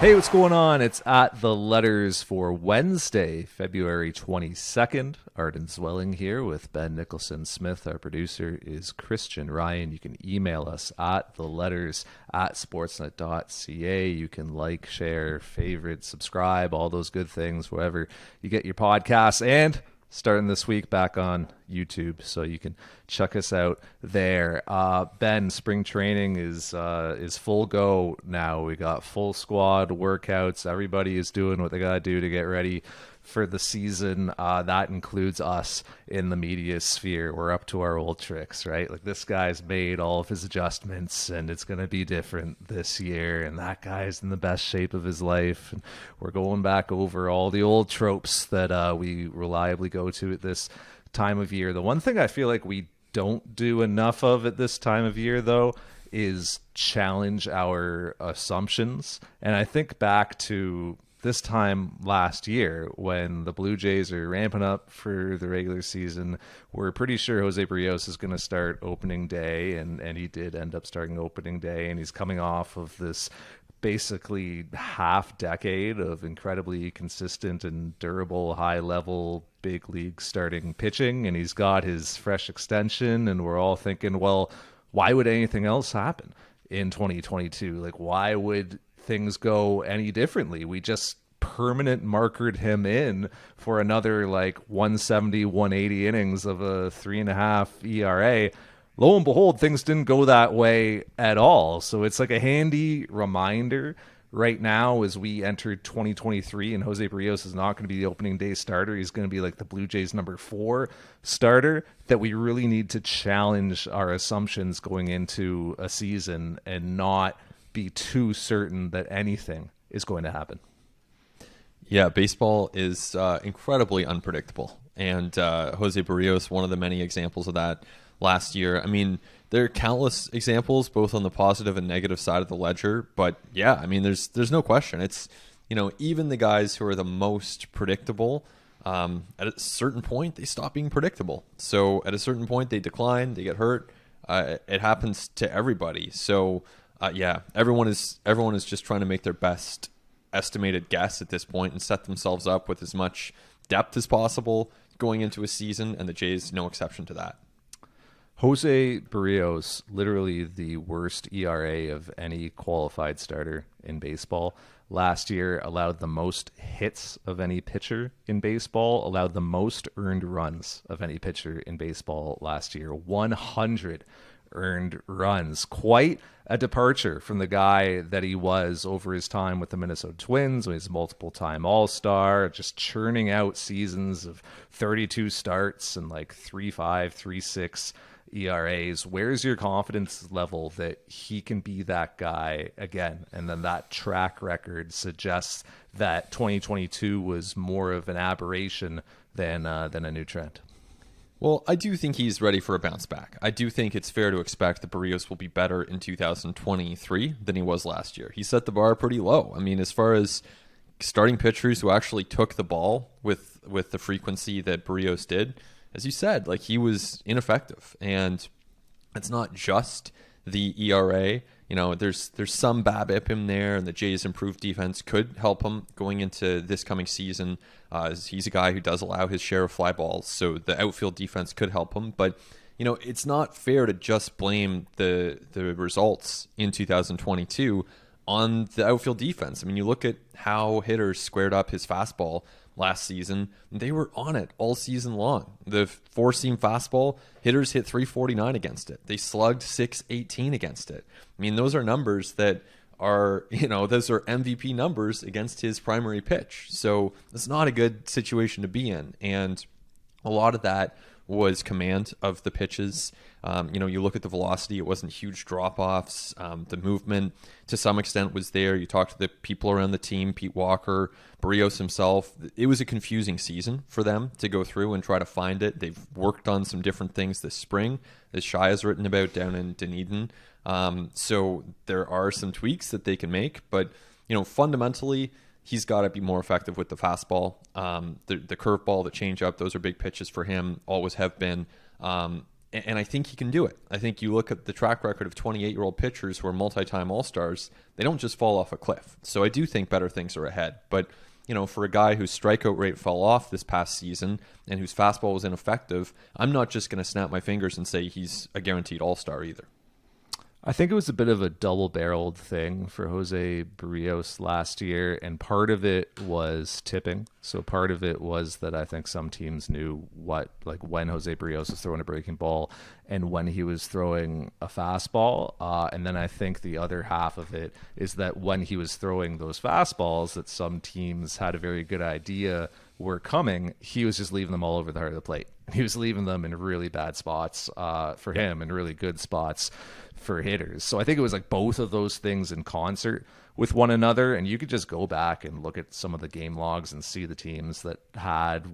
Hey, what's going on? It's at the letters for Wednesday, February 22nd. Arden Zwelling here with Ben Nicholson Smith. Our producer is Christian Ryan. You can email us at the letters at sportsnet.ca. You can like, share, favorite, subscribe, all those good things, wherever you get your podcasts. And starting this week back on YouTube, so you can check us out there. Ben, spring training is full go now. We got full squad workouts. Everybody is doing what they gotta do to get ready for the season. That includes us in the media sphere. We're up to our old tricks, right? Like, this guy's made all of his adjustments and it's going to be different this year, and that guy's in the best shape of his life, and we're going back over all the old tropes that we reliably go to at this time of year. The one thing I feel like we don't do enough of at this time of year, though, is challenge our assumptions. And I think back to this time last year when the Blue Jays are ramping up for the regular season. We're pretty sure Jose Berrios is going to start opening day, and he did end up starting opening day, and he's coming off of this basically half decade of incredibly consistent and durable, high level, big league starting pitching, and he's got his fresh extension, and we're all thinking, well, why would anything else happen in 2022? Like, why would things go any differently? We just permanent markered him in for another like 170, 180 innings of a 3.5 ERA. Lo and behold, things didn't go that way at all. So it's like a handy reminder right now as we enter 2023, and Jose Berrios is not going to be the opening day starter. He's going to be like the Blue Jays number 4 starter, that we really need to challenge our assumptions going into a season and not be too certain that anything is going to happen. Yeah, baseball is incredibly unpredictable, and Jose Berrios, one of the many examples of that last year. I mean, there are countless examples, both on the positive and negative side of the ledger, but yeah, I mean, there's no question. It's, even the guys who are the most predictable, at a certain point, they stop being predictable. So at a certain point, they decline, they get hurt. It happens to everybody. So yeah, everyone is just trying to make their best estimated guess at this point and set themselves up with as much depth as possible going into a season, and the Jays no exception to that. Jose Berrios, literally the worst ERA of any qualified starter in baseball. Last year, allowed the most hits of any pitcher in baseball, allowed the most earned runs of any pitcher in baseball last year. 100 earned runs. Quite a departure from the guy that he was over his time with the Minnesota Twins, when he's a multiple-time All-Star, just churning out seasons of 32 starts and like 3.5, 3.6 ERAs. Where's your confidence level that he can be that guy again? And then that track record suggests that 2022 was more of an aberration than a new trend. Well, I do think he's ready for a bounce back. I do think it's fair to expect that Berrios will be better in 2023 than he was last year. He set the bar pretty low. I mean, as far as starting pitchers who actually took the ball with the frequency that Berrios did, as you said, like, he was ineffective. And it's not just the ERA. There's some BABIP in there, and the Jays' improved defense could help him going into this coming season. He's a guy who does allow his share of fly balls, so the outfield defense could help him. But, it's not fair to just blame the results in 2022 on the outfield defense. I mean, you look at how hitters squared up his fastball last season, they were on it all season long. The four-seam fastball, hitters hit 349 against it. They slugged 618 against it. I mean, those are numbers that are, those are MVP numbers against his primary pitch. So it's not a good situation to be in. And a lot of that was command of the pitches. You look at the velocity, it wasn't huge drop-offs. The movement, to some extent, was there. You talk to the people around the team, Pete Walker, Berrios himself. It was a confusing season for them to go through and try to find it. They've worked on some different things this spring, as Shai has written about down in Dunedin. So there are some tweaks that they can make, but fundamentally, he's got to be more effective with the fastball. The curveball, the changeup, those are big pitches for him, always have been. And I think he can do it. I think you look at the track record of 28-year-old pitchers who are multi-time All-Stars, they don't just fall off a cliff. So I do think better things are ahead. But, for a guy whose strikeout rate fell off this past season and whose fastball was ineffective, I'm not just going to snap my fingers and say he's a guaranteed All-Star either. I think it was a bit of a double-barreled thing for Jose Berrios last year, and part of it was tipping. So part of it was that I think some teams knew when Jose Berrios was throwing a breaking ball and when he was throwing a fastball. And then I think the other half of it is that when he was throwing those fastballs that some teams had a very good idea were coming, he was just leaving them all over the heart of the plate. He was leaving them in really bad spots for him and really good spots for hitters. So I think it was like both of those things in concert with one another, and you could just go back and look at some of the game logs and see the teams that had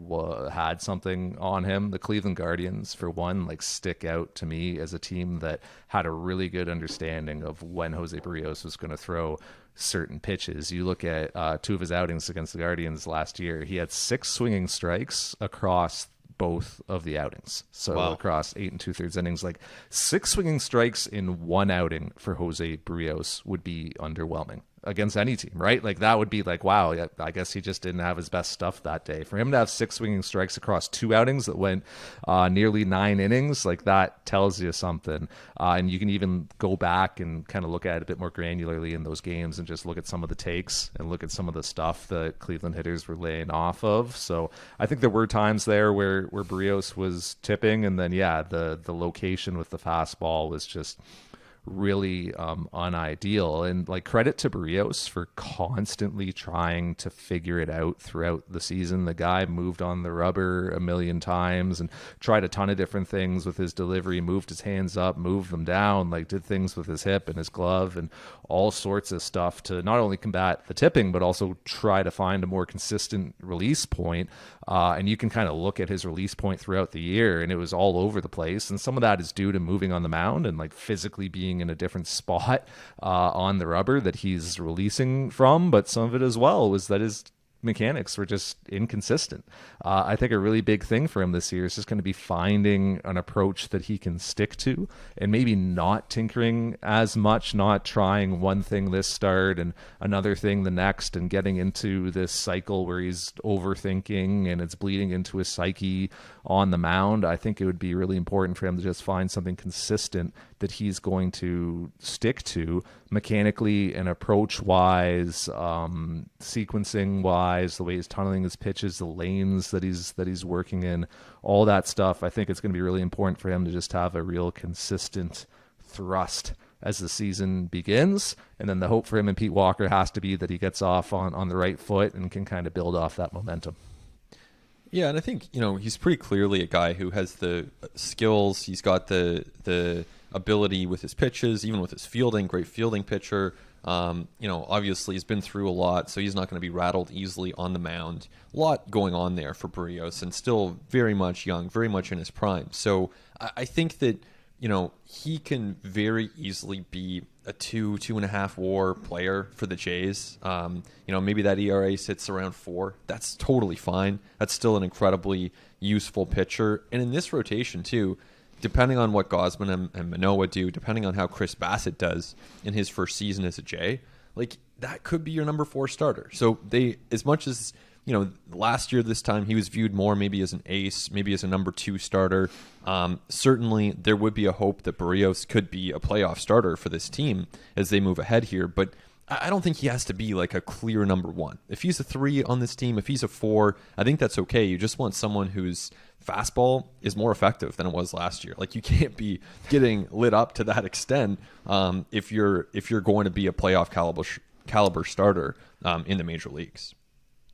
something on him. The Cleveland Guardians, for one, stick out to me as a team that had a really good understanding of when Jose Berrios was going to throw certain pitches. You look at two of his outings against the Guardians last year, he had 6 swinging strikes across both of the outings. So wow. Across 8 2/3 innings, 6 swinging strikes in one outing for Jose Berrios would be underwhelming against any team, right? That would be wow, I guess he just didn't have his best stuff that day. For him to have 6 swinging strikes across 2 outings that went nearly 9 innings, that tells you something. And you can even go back and kind of look at it a bit more granularly in those games and just look at some of the takes and look at some of the stuff that Cleveland hitters were laying off of. So I think there were times there where Berrios was tipping, and then the location with the fastball was just really unideal. And credit to Berrios for constantly trying to figure it out throughout the season. The guy moved on the rubber a million times and tried a ton of different things with his delivery, moved his hands up, moved them down, did things with his hip and his glove and all sorts of stuff to not only combat the tipping but also try to find a more consistent release point. And you can kind of look at his release point throughout the year, and it was all over the place. And some of that is due to moving on the mound and physically being in a different spot on the rubber that he's releasing from. But some of it as well was that his mechanics were just inconsistent. I think a really big thing for him this year is just going to be finding an approach that he can stick to and maybe not tinkering as much, not trying one thing this start and another thing the next and getting into this cycle where he's overthinking and it's bleeding into his psyche on the mound. I think it would be really important for him to just find something consistent that he's going to stick to mechanically and approach wise, sequencing wise, the way he's tunneling his pitches, the lanes that he's working in, all that stuff. I think it's going to be really important for him to just have a real consistent thrust as the season begins. And then the hope for him and Pete Walker has to be that he gets off on the right foot and can kind of build off that momentum. Yeah, and I think, he's pretty clearly a guy who has the skills. He's got the ability with his pitches, even with his fielding, great fielding pitcher. Obviously he's been through a lot, so he's not going to be rattled easily on the mound. A lot going on there for Berrios, and still very much young, very much in his prime. So I think that, he can very easily be a 2.5 WAR player for the Jays. Maybe that ERA sits around 4. That's totally fine. That's still an incredibly useful pitcher. And in this rotation too, depending on what Gausman and Manoah do, depending on how Chris Bassett does in his first season as a Jay, that could be your number 4 starter. So they, as much as, last year this time he was viewed more maybe as an ace, maybe as a number 2 starter. Certainly there would be a hope that Berrios could be a playoff starter for this team as they move ahead here, but I don't think he has to be a clear number 1. If he's a 3 on this team, if he's a 4, I think that's okay. You just want someone whose fastball is more effective than it was last year. You can't be getting lit up to that extent if you're going to be a playoff caliber starter in the major leagues.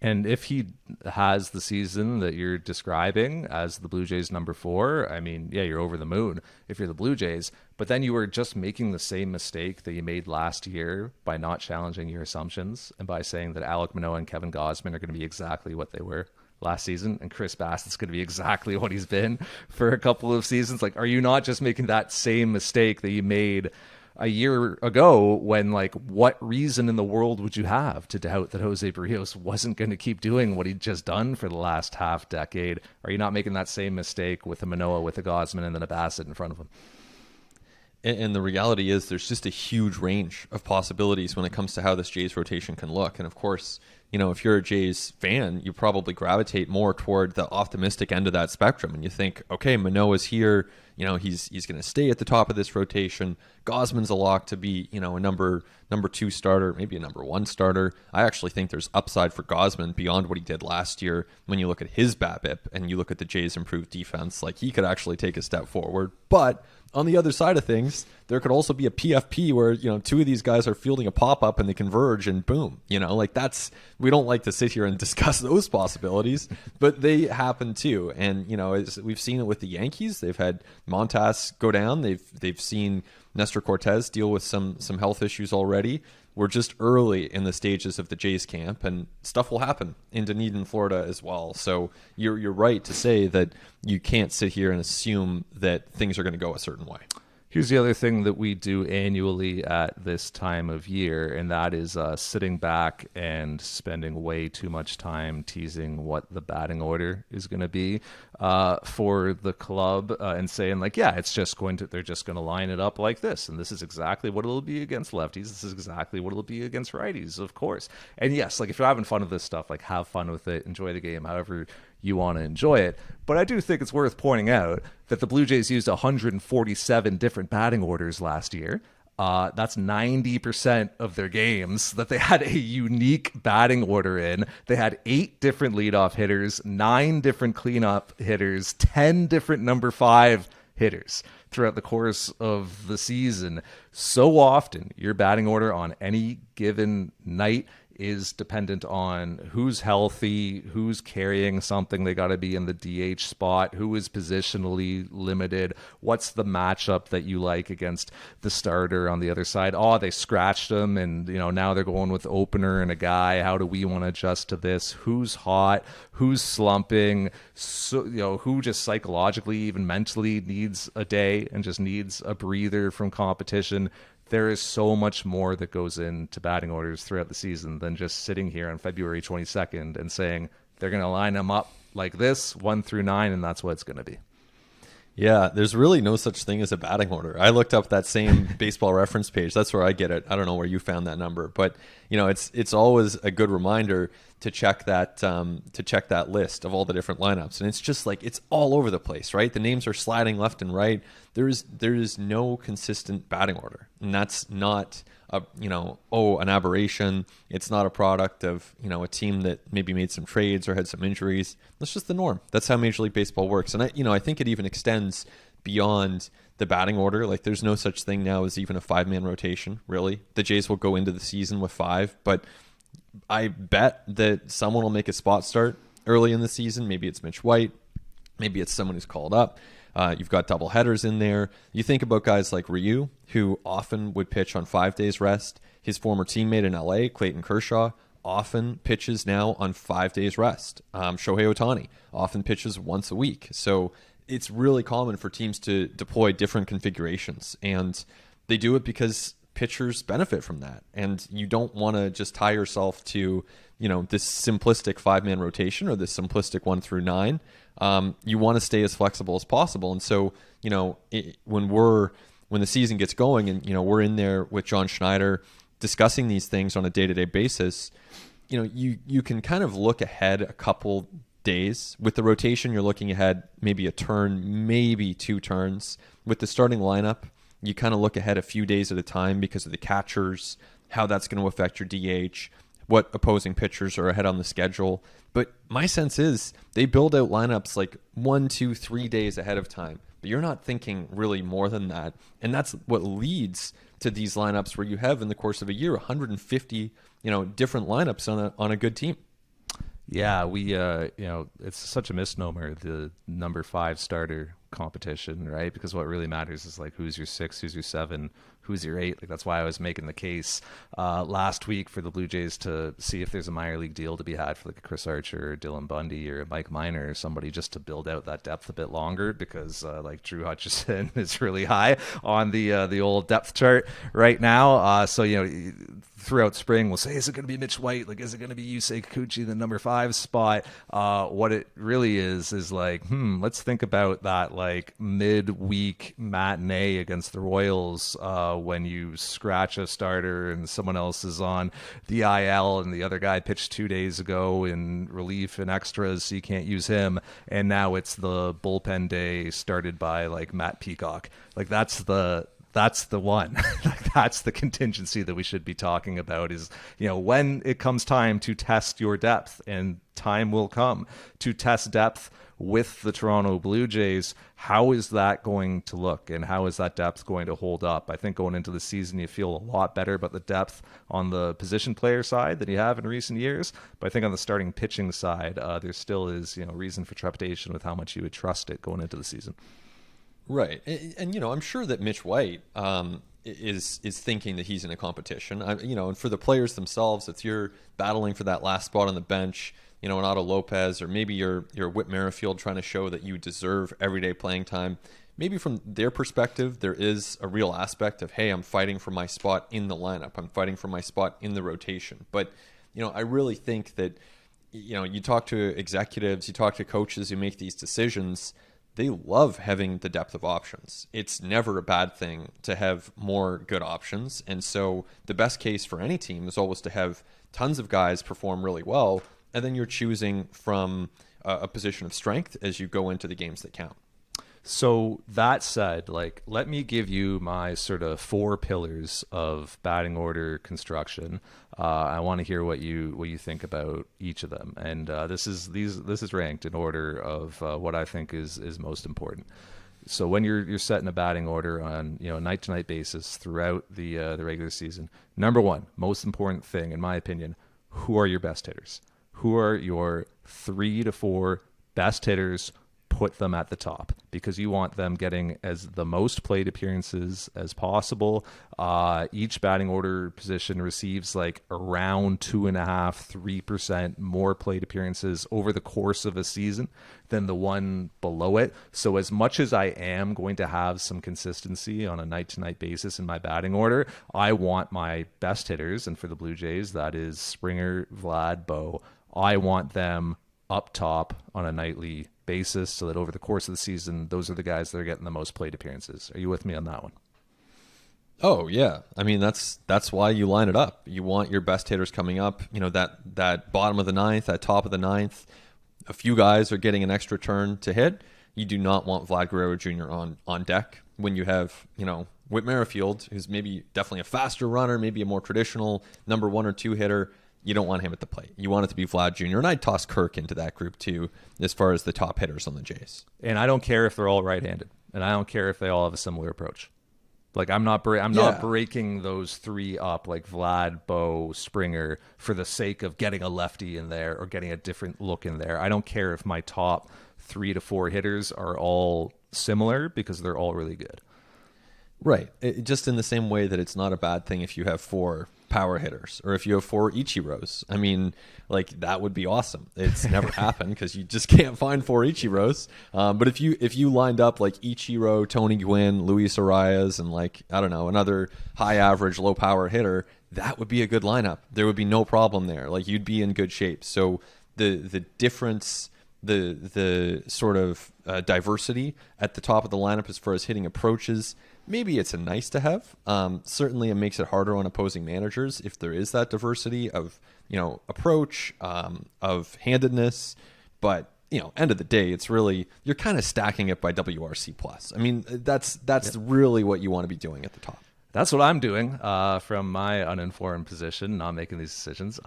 And if he has the season that you're describing as the Blue Jays number 4, I mean, yeah, you're over the moon if you're the Blue Jays. But then you were just making the same mistake that you made last year by not challenging your assumptions and by saying that Alek Manoah and Kevin Gausman are going to be exactly what they were last season, and Chris Bassett's going to be exactly what he's been for a couple of seasons. Are you not just making that same mistake that you made a year ago when, like, what reason in the world would you have to doubt that Jose Berrios wasn't going to keep doing what he'd just done for the last half decade? Are you not making that same mistake with a Manoah, with a Gausman, and then a Bassett in front of him? And the reality is there's just a huge range of possibilities when it comes to how this Jays rotation can look. And of course, if you're a Jays fan, you probably gravitate more toward the optimistic end of that spectrum. And you think, okay, Manoah's here. He's going to stay at the top of this rotation. Gausman's a lock to be, a number 2 starter, maybe a number 1 starter. I actually think there's upside for Gausman beyond what he did last year. When you look at his BABIP and you look at the Jays' improved defense, like, he could actually take a step forward. But on the other side of things, there could also be a PFP where, 2 of these guys are fielding a pop-up and they converge and boom, we don't like to sit here and discuss those possibilities, but they happen too. And, we've seen it with the Yankees. They've had Montas go down. They've seen Nestor Cortez deal with some health issues already. We're just early in the stages of the Jays camp, and stuff will happen in Dunedin, Florida as well. So you're right to say that you can't sit here and assume that things are going to go a certain way. Here's the other thing that we do annually at this time of year, and that is sitting back and spending way too much time teasing what the batting order is going to be for the club, and saying, like, yeah, they're just going to line it up like this, and this is exactly what it'll be against lefties. This is exactly what it'll be against righties, of course. And yes, like, if you're having fun with this stuff, like, have fun with it, enjoy the game, however you want to enjoy it. But I do think it's worth pointing out that the Blue Jays used 147 different batting orders last year. That's 90% of their games that they had a unique batting order in. They had 8 different leadoff hitters, 9 different cleanup hitters, 10 different number 5 hitters throughout the course of the season. So often, your batting order on any given night is dependent on who's healthy, who's carrying something. They got to be in the DH spot, who is positionally limited, what's the matchup that you like against the starter on the other side. Oh, they scratched them, and now they're going with opener and a guy. How do we want to adjust to this? Who's hot? Who's slumping? So who just psychologically, even mentally, needs a day and just needs a breather from competition. There is so much more that goes into batting orders throughout the season than just sitting here on February 22nd and saying they're going to line them up like this, 1 through 9, and that's what it's going to be. Yeah, there's really no such thing as a batting order. I looked up that same baseball reference page. That's where I get it. I don't know where you found that number, but it's always a good reminder to check that list of all the different lineups. And it's just like, it's all over the place, right? The names are sliding left and right. There is no consistent batting order, and that's not an aberration. It's not a product of a team that maybe made some trades or had some injuries. That's just the norm. That's how Major League Baseball works. And I think it even extends beyond the batting order. Like, there's no such thing now as even a 5-man rotation, really. The Jays will go into the season with 5, but I bet that someone will make a spot start early in the season. Maybe it's Mitch White. Maybe it's someone who's called up. You've got double headers in there. You think about guys like Ryu, who often would pitch on 5 days rest. His former teammate in LA, Clayton Kershaw, often pitches now on 5 days rest. Shohei Ohtani often pitches once a week. So it's really common for teams to deploy different configurations, and they do it because pitchers benefit from that. And you don't want to just tie yourself to this simplistic 5-man rotation or this simplistic 1 through 9. You want to stay as flexible as possible. And so, when the season gets going and, we're in there with John Schneider discussing these things on a day-to-day basis, you can kind of look ahead a couple days. With the rotation, you're looking ahead maybe a turn, maybe 2 turns. With the starting lineup, you kind of look ahead a few days at a time because of the catchers, how that's going to affect your DH, what opposing pitchers are ahead on the schedule. But my sense is they build out lineups like 1, 2, 3 days ahead of time. But you're not thinking really more than that. And that's what leads to these lineups where you have, in the course of a year, 150 different lineups on a good team. Yeah, we it's such a misnomer, the number 5 starter competition, right? Because what really matters is like who's your 6, who's your 7, who's your 8? Like, that's why I was making the case last week for the Blue Jays to see if there's a minor league deal to be had for like a Chris Archer or Dylan Bundy or Mike Minor or somebody, just to build out that depth a bit longer, because like Drew Hutchison is really high on the old depth chart right now. So, you know, throughout spring, we'll say, is it going to be Mitch White? Like, is it going to be Yusei Kikuchi, the number 5 spot? What it really is like, let's think about that like midweek matinee against the Royals when you scratch a starter and someone else is on the IL and the other guy pitched 2 days ago in relief and extras, so you can't use him. And now it's the bullpen day started by like Matt Peacock. Like, that's the one. Like, that's the contingency that we should be talking about, is, you know, when it comes time to test your depth, and time will come to test depth with the Toronto Blue Jays, how is that going to look, and how is that depth going to hold up? I think going into the season, you feel a lot better about the depth on the position player side than you have in recent years. But I think on the starting pitching side, there still is, you know, reason for trepidation with how much you would trust it going into the season. Right. And you know, I'm sure that Mitch White is thinking that he's in a competition. You know, and for the players themselves, if you're battling for that last spot on the bench, you know, an Otto Lopez, or maybe you're Whit Merrifield trying to show that you deserve everyday playing time, maybe from their perspective, there is a real aspect of, hey, I'm fighting for my spot in the lineup. I'm fighting for my spot in the rotation. But, you know, I really think that, you know, you talk to executives, you talk to coaches who make these decisions, they love having the depth of options. It's never a bad thing to have more good options. And so the best case for any team is always to have tons of guys perform really well, and then you're choosing from a position of strength as you go into the games that count. So that said, like, let me give you my sort of 4 pillars of batting order construction. I want to hear what you think about each of them, and this is ranked in order of what I think is most important. So when you're setting a batting order on, you know, a night to night basis throughout the regular season, number 1 most important thing, in my opinion, who are your best hitters? Who are your 3 to 4 best hitters? Put them at the top, because you want them getting as the most plate appearances as possible. Each batting order position receives like around 2.5–3% more plate appearances over the course of a season than the one below it. So as much as I am going to have some consistency on a night-to-night basis in my batting order, I want my best hitters, and for the Blue Jays, that is Springer, Vlad, Bo. I want them up top on a nightly basis, so that over the course of the season, those are the guys that are getting the most plate appearances. Are you with me on that one? Oh yeah, I mean that's why you line it up. You want your best hitters coming up. You know, that bottom of the ninth, that top of the ninth, a few guys are getting an extra turn to hit. You do not want Vlad Guerrero Jr. on deck when you have, you know, Whit Merrifield, who's maybe definitely a faster runner, maybe a more traditional number 1 or 2 hitter. You don't want him at the plate. You want it to be Vlad Jr. And I'd toss Kirk into that group too, as far as the top hitters on the Jays. And I don't care if they're all right-handed, and I don't care if they all have a similar approach. Like, I'm not breaking those 3 up, like Vlad, Bo, Springer, for the sake of getting a lefty in there or getting a different look in there. I don't care if my top 3 to 4 hitters are all similar, because they're all really good. Right. Just in the same way that it's not a bad thing if you have 4 power hitters, or if you have 4 Ichiros. I mean, like, that would be awesome. It's never happened because you just can't find 4 Ichiros. But if you lined up like Ichiro, Tony Gwynn, Luis Arias, and like, I don't know, another high average, low power hitter, that would be a good lineup. There would be no problem there. Like, you'd be in good shape. So the difference, the sort of diversity at the top of the lineup as far as hitting approaches, maybe it's a nice to have. Certainly it makes it harder on opposing managers if there is that diversity of, you know, approach, of handedness. But, you know, end of the day, it's really, you're kind of stacking it by WRC plus. I mean, that's really what you want to be doing at the top. That's what I'm doing from my uninformed position, not making these decisions.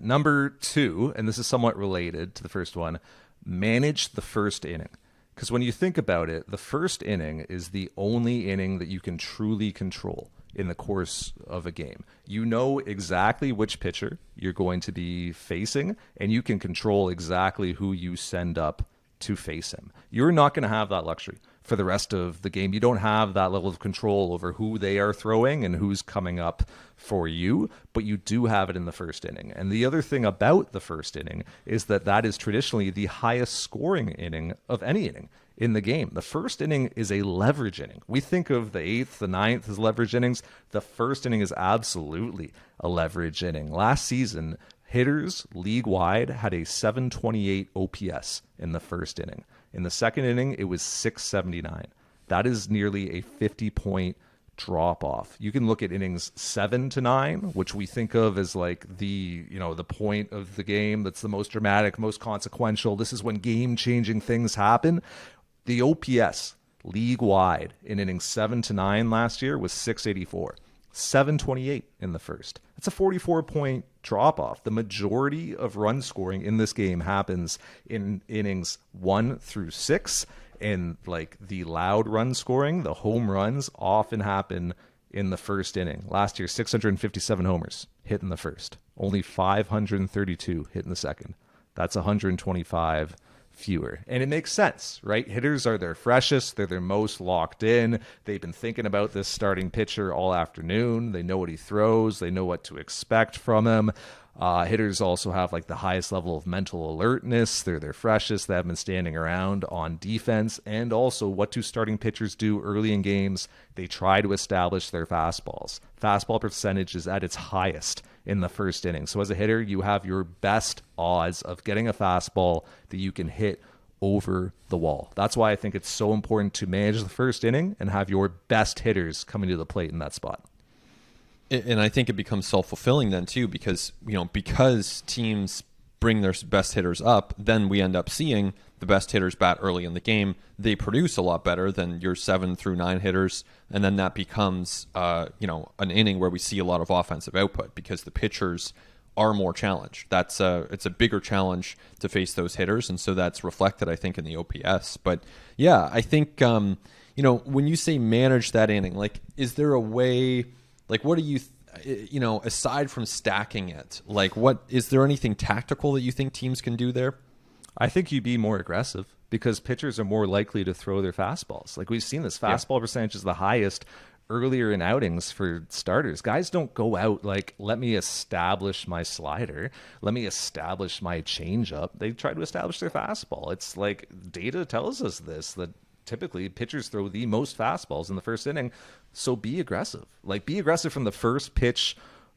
Number 2, and this is somewhat related to the first one, manage the first inning. Because when you think about it, the first inning is the only inning that you can truly control in the course of a game. You know exactly which pitcher you're going to be facing, and you can control exactly who you send up to face him. You're not going to have that luxury for the rest of the game. You don't have that level of control over who they are throwing and who's coming up for you, but you do have it in the first inning. And the other thing about the first inning is that is traditionally the highest scoring inning of any inning in the game. The first inning is a leverage inning. We think of the eighth, the ninth as leverage innings. The first inning is absolutely a leverage inning. Last season, hitters league-wide had a 728 OPS in the first inning. In the second inning, it was 679. That is nearly a 50-point drop-off. You can look at innings 7 to 9, which we think of as like the point of the game that's the most dramatic, most consequential. This is when game-changing things happen. The OPS league-wide in innings 7 to 9 last year was 684. 728 in the first. That's a 44-point drop-off. The majority of run scoring in this game happens in innings 1 through 6. And like the loud run scoring, the home runs often happen in the first inning. Last year, 657 homers hit in the first. Only 532 hit in the second. That's 125 fewer. And it makes sense, right? Hitters are their freshest. They're their most locked in. They've been thinking about this starting pitcher all afternoon. They know what he throws. They know what to expect from him. Hitters also have like the highest level of mental alertness. They're their freshest. They haven't been standing around on defense. And also, what do starting pitchers do early in games? They try to establish their fastballs. Fastball percentage is at its highest in the first inning. So as a hitter, you have your best odds of getting a fastball that you can hit over the wall. That's why I think it's so important to manage the first inning and have your best hitters coming to the plate in that spot. And I think it becomes self-fulfilling then too, because teams bring their best hitters up, then we end up seeing the best hitters bat early in the game. They produce a lot better than your 7 through 9 hitters, and then that becomes an inning where we see a lot of offensive output because the pitchers are more challenged. It's a bigger challenge to face those hitters, and so that's reflected, I think, in the OPS. But yeah, I think when you say manage that inning, like, is there a way? Like, what do you, aside from stacking it, like, what is there anything tactical that you think teams can do there? I think you be more aggressive because pitchers are more likely to throw their fastballs. Like, we've seen this fastball percentage is the highest earlier in outings for starters. Guys don't go out like, let me establish my slider, let me establish my changeup. They try to establish their fastball. It's like data tells us this, that typically pitchers throw the most fastballs in the first inning. So be aggressive. Like, be aggressive from the first pitch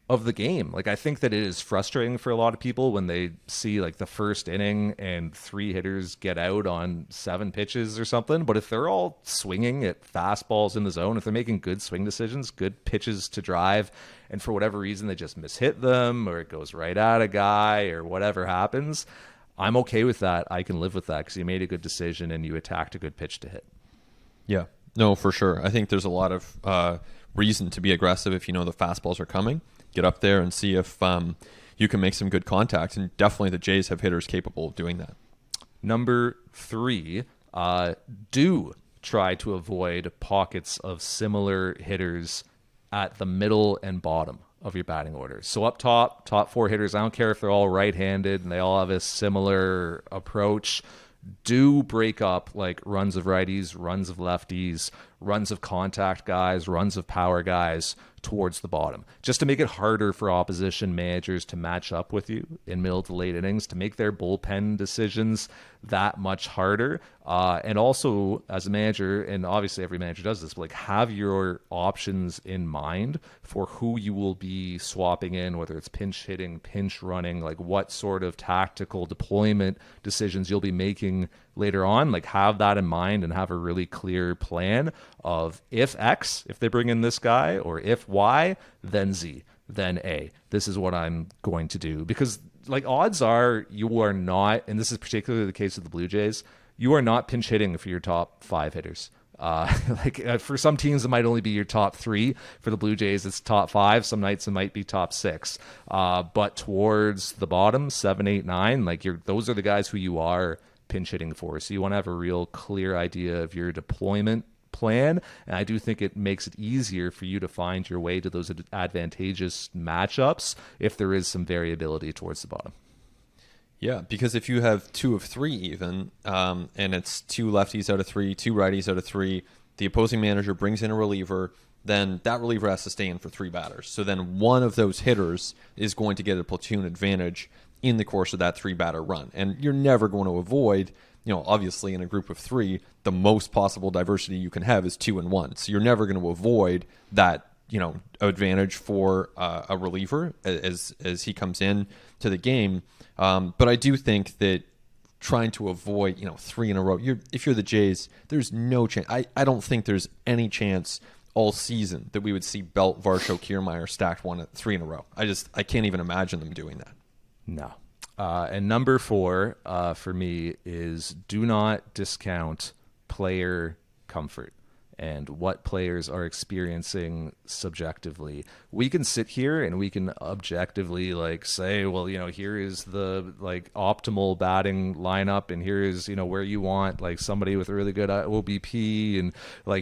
of the game. Like, I think that it is frustrating for a lot of people when they see like the first inning and 3 hitters get out on 7 pitches or something. But if they're all swinging at fastballs in the zone, if they're making good swing decisions, good pitches to drive, and for whatever reason they just mishit them or it goes right at a guy or whatever happens, I'm okay with that. I can live with that because you made a good decision and you attacked a good pitch to hit. Yeah, no, for sure. I think there's a lot of reason to be aggressive if you know the fastballs are coming. Get up there and see if you can make some good contact. And definitely the Jays have hitters capable of doing that. Number 3, do try to avoid pockets of similar hitters at the middle and bottom of your batting order. So up top 4 hitters, I don't care if they're all right-handed and they all have a similar approach. Do break up like runs of righties, runs of lefties, runs of contact guys, runs of power guys towards the bottom, just to make it harder for opposition managers to match up with you in middle to late innings, to make their bullpen decisions that much harder. And also as a manager, and obviously every manager does this, but like have your options in mind for who you will be swapping in, whether it's pinch hitting, pinch running, like what sort of tactical deployment decisions you'll be making later on. Like have that in mind and have a really clear plan of if X, if they bring in this guy, or if Y, then Z, then A. This is what I'm going to do. Because like odds are you are not, and this is particularly the case with the Blue Jays, you are not pinch hitting for your top 5 hitters. For some teams, it might only be your top 3. For the Blue Jays, it's top 5. Some nights it might be top 6. But towards the bottom, 7, 8, 9, like those are the guys who you are pinch hitting for. So you want to have a real clear idea of your deployment plan, and I do think it makes it easier for you to find your way to those advantageous matchups if there is some variability towards the bottom. Yeah, because if you have 2 of 3 even, and it's 2 lefties out of 3, 2 righties out of 3, the opposing manager brings in a reliever, then that reliever has to stay in for 3 batters. So then one of those hitters is going to get a platoon advantage in the course of that 3-batter run. And you're never going to avoid, obviously in a group of 3, the most possible diversity you can have is 2 and 1. So you're never going to avoid that, advantage for a reliever as he comes in to the game. But I do think that trying to avoid, 3 in a row, if you're the Jays, there's no chance. I don't think there's any chance all season that we would see Belt, Varsho, Kiermaier stacked 3 in a row. I can't even imagine them doing that. No. And number 4 for me is do not discount player comfort and what players are experiencing subjectively. We can sit here and we can objectively say, well, here is the optimal batting lineup, and here is, where you want somebody with a really good OBP, and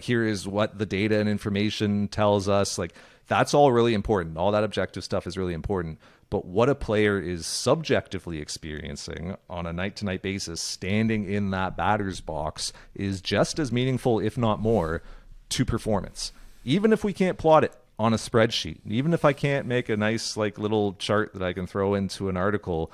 here is what the data and information tells us. That's all really important. All that objective stuff is really important. But what a player is subjectively experiencing on a night-to-night basis, standing in that batter's box, is just as meaningful, if not more, to performance. Even if we can't plot it on a spreadsheet, even if I can't make a nice little chart that I can throw into an article,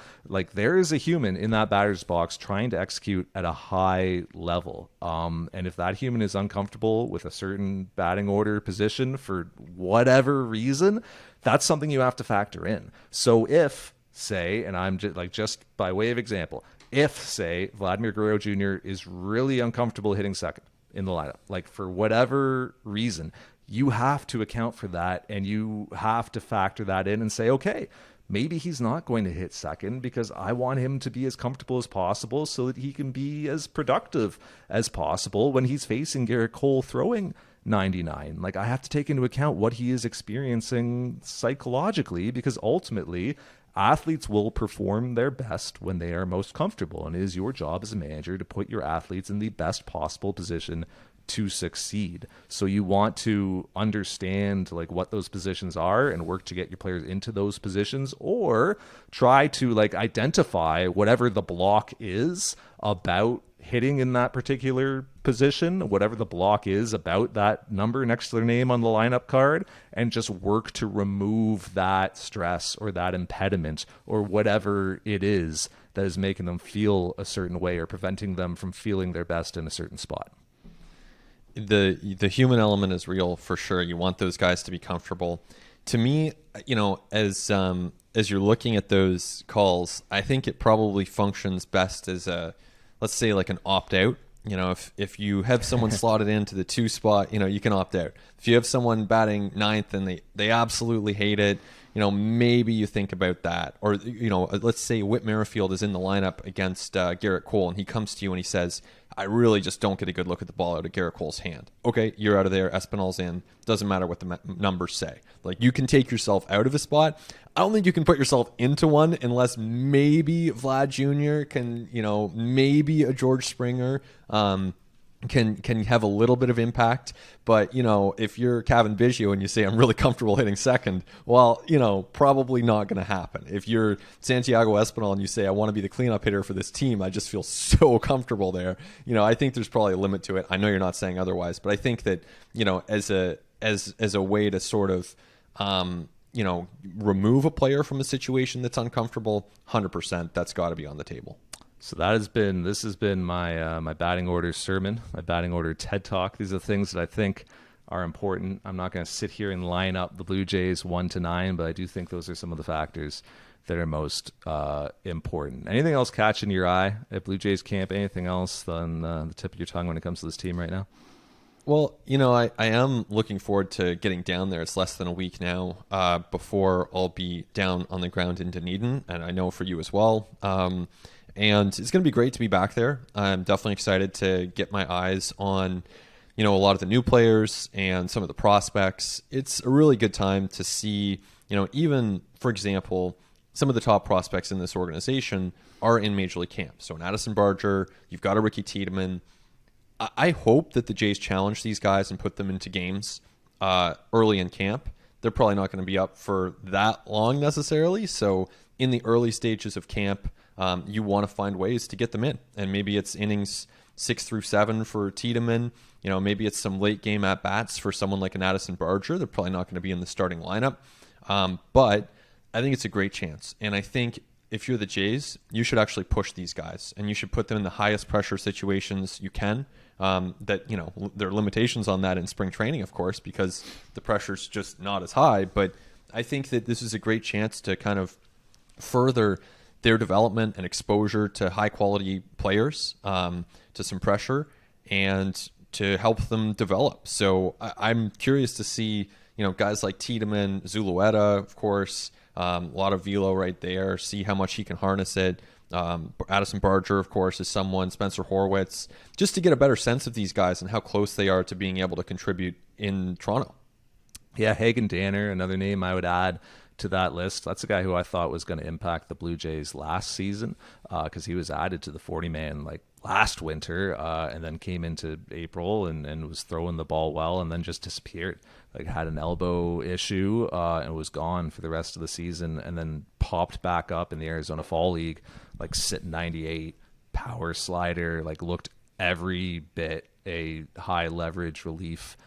there is a human in that batter's box trying to execute at a high level. And if that human is uncomfortable with a certain batting order position for whatever reason, that's something you have to factor in. So if, say, and I'm just by way of example, if, say, Vladimir Guerrero Jr. is really uncomfortable hitting second in the lineup, for whatever reason, you have to account for that, and you have to factor that in and say, okay, maybe he's not going to hit second because I want him to be as comfortable as possible so that he can be as productive as possible when he's facing Garrett Cole throwing 99. I have to take into account what he is experiencing psychologically, because ultimately athletes will perform their best when they are most comfortable, and it is your job as a manager to put your athletes in the best possible position to succeed. So you want to understand what those positions are and work to get your players into those positions, or try to identify whatever the block is about hitting in that particular position, whatever the block is about that number next to their name on the lineup card, and just work to remove that stress or that impediment or whatever it is that is making them feel a certain way or preventing them from feeling their best in a certain spot. The human element is real for sure. You want those guys to be comfortable. To me, as you're looking at those calls, I think it probably functions best as let's say an opt-out. If you have someone slotted into the 2 spot, you can opt out. If you have someone batting 9th and they absolutely hate it, maybe you think about that. Or, let's say Whit Merrifield is in the lineup against Garrett Cole, and he comes to you and he says, I really just don't get a good look at the ball out of Garrett Cole's hand. Okay, you're out of there. Espinal's in. Doesn't matter what the numbers say. You can take yourself out of a spot. I don't think you can put yourself into one unless maybe Vlad Jr. can, maybe a George Springer can have a little bit of impact. But, if you're Kevin Biggio and you say, I'm really comfortable hitting second, well, probably not going to happen. If you're Santiago Espinal and you say, I want to be the cleanup hitter for this team, I just feel so comfortable there. I think there's probably a limit to it. I know you're not saying otherwise, but I think that, as a way to sort of, remove a player from a situation that's uncomfortable, 100%, that's got to be on the table. So this has been my my batting order sermon, my batting order TED Talk. These are things that I think are important. I'm not going to sit here and line up the Blue Jays 1 to 9, but I do think those are some of the factors that are most important. Anything else catching your eye at Blue Jays camp? Anything else on the tip of your tongue when it comes to this team right now? Well, I am looking forward to getting down there. It's less than a week now before I'll be down on the ground in Dunedin, and I know for you as well. And it's going to be great to be back there. I'm definitely excited to get my eyes on, a lot of the new players and some of the prospects. It's a really good time to see, even, for example, some of the top prospects in this organization are in Major League camp. So in Addison Barger, you've got a Ricky Tiedemann. I hope that the Jays challenge these guys and put them into games early in camp. they're probably not going to be up for that long necessarily. So in the early stages of camp, you want to find ways to get them in. And maybe it's innings 6 through 7 for Tiedemann. Maybe it's some late game at bats for someone like an Addison Barger. They're probably not going to be in the starting lineup. But I think it's a great chance. And I think if you're the Jays, you should actually push these guys and you should put them in the highest pressure situations you can. There are limitations on that in spring training, of course, because the pressure's just not as high. But I think that this is a great chance to kind of further their development and exposure to high quality players, to some pressure, and to help them develop. So I'm curious to see, guys like Tiedemann, Zulueta, of course, a lot of velo right there, see how much he can harness it. Addison Barger, of course, is someone, Spencer Horwitz, just to get a better sense of these guys and how close they are to being able to contribute in Toronto. Yeah, Hagen Danner, another name I would add to that list. That's a guy who I thought was going to impact the Blue Jays last season, because he was added to the 40-man like last winter, and then came into April and was throwing the ball well, and then just disappeared. Like had an elbow issue and was gone for the rest of the season, and then popped back up in the Arizona Fall League, like sitting 98, power slider, like looked every bit a high leverage relief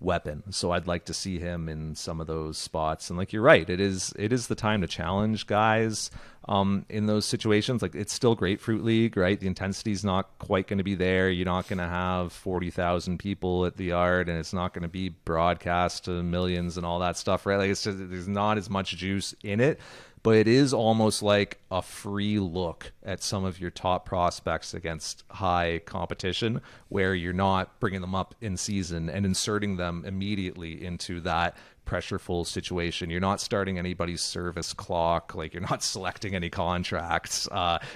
weapon. So I'd like to see him in some of those spots. And like you're right, it is the time to challenge guys in those situations. Like it's still Grapefruit League, right? The intensity's not quite going to be there. You're not going to have 40,000 people at the yard, and it's not going to be broadcast to millions and all that stuff, right? Like it's just, there's not as much juice in it. But it is almost like a free look at some of your top prospects against high competition, where you're not bringing them up in season and inserting them immediately into that pressureful situation. You're not starting anybody's service clock. Like you're not selecting any contracts.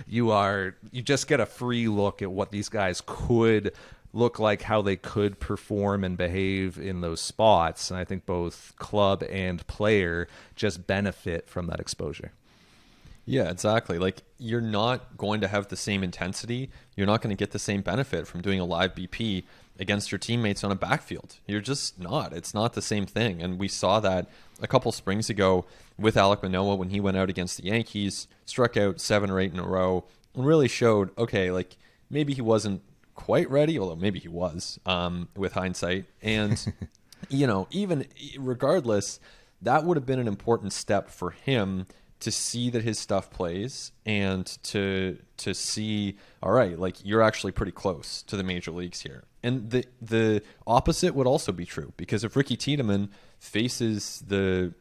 You just get a free look at what these guys could look like, how they could perform and behave in those spots. And I think both club and player just benefit from that exposure. Yeah, exactly. Like you're not going to have the same intensity. You're not going to get the same benefit from doing a live BP against your teammates on a backfield. You're just not. It's not the same thing. And we saw that a couple springs ago with Alek Manoah when he went out against the Yankees, struck out 7 or 8 in a row, and really showed, okay, like maybe he wasn't quite ready, although maybe he was, with hindsight. And even regardless, that would have been an important step for him to see that his stuff plays, and to see, all right, like you're actually pretty close to the major leagues here. And the opposite would also be true, because if Ricky Tiedemann faces the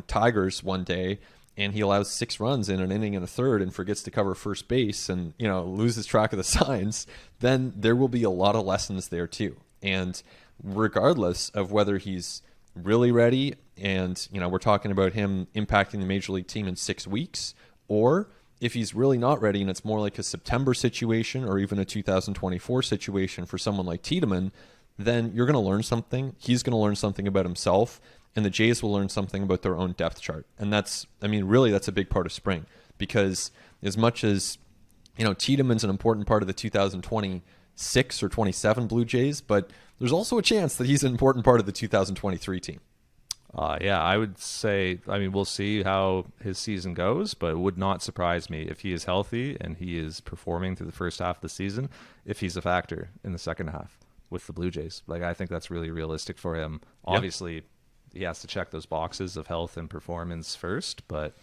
Tigers one day and he allows 6 runs in an inning and a third and forgets to cover first base and loses track of the signs, then there will be a lot of lessons there too. And regardless of whether he's really ready, and we're talking about him impacting the major league team in 6 weeks, or if he's really not ready and it's more like a September situation or even a 2024 situation for someone like Tiedemann, then you're going to learn something. He's going to learn something about himself, and the Jays will learn something about their own depth chart. And that's a big part of spring, because as much as, Tiedemann's an important part of the 2026 or 27 Blue Jays, but there's also a chance that he's an important part of the 2023 team. Yeah, I would say, we'll see how his season goes, but it would not surprise me if he is healthy and he is performing through the first half of the season, if he's a factor in the second half with the Blue Jays. Like, I think that's really realistic for him. Yep. Obviously, he has to check those boxes of health and performance first, but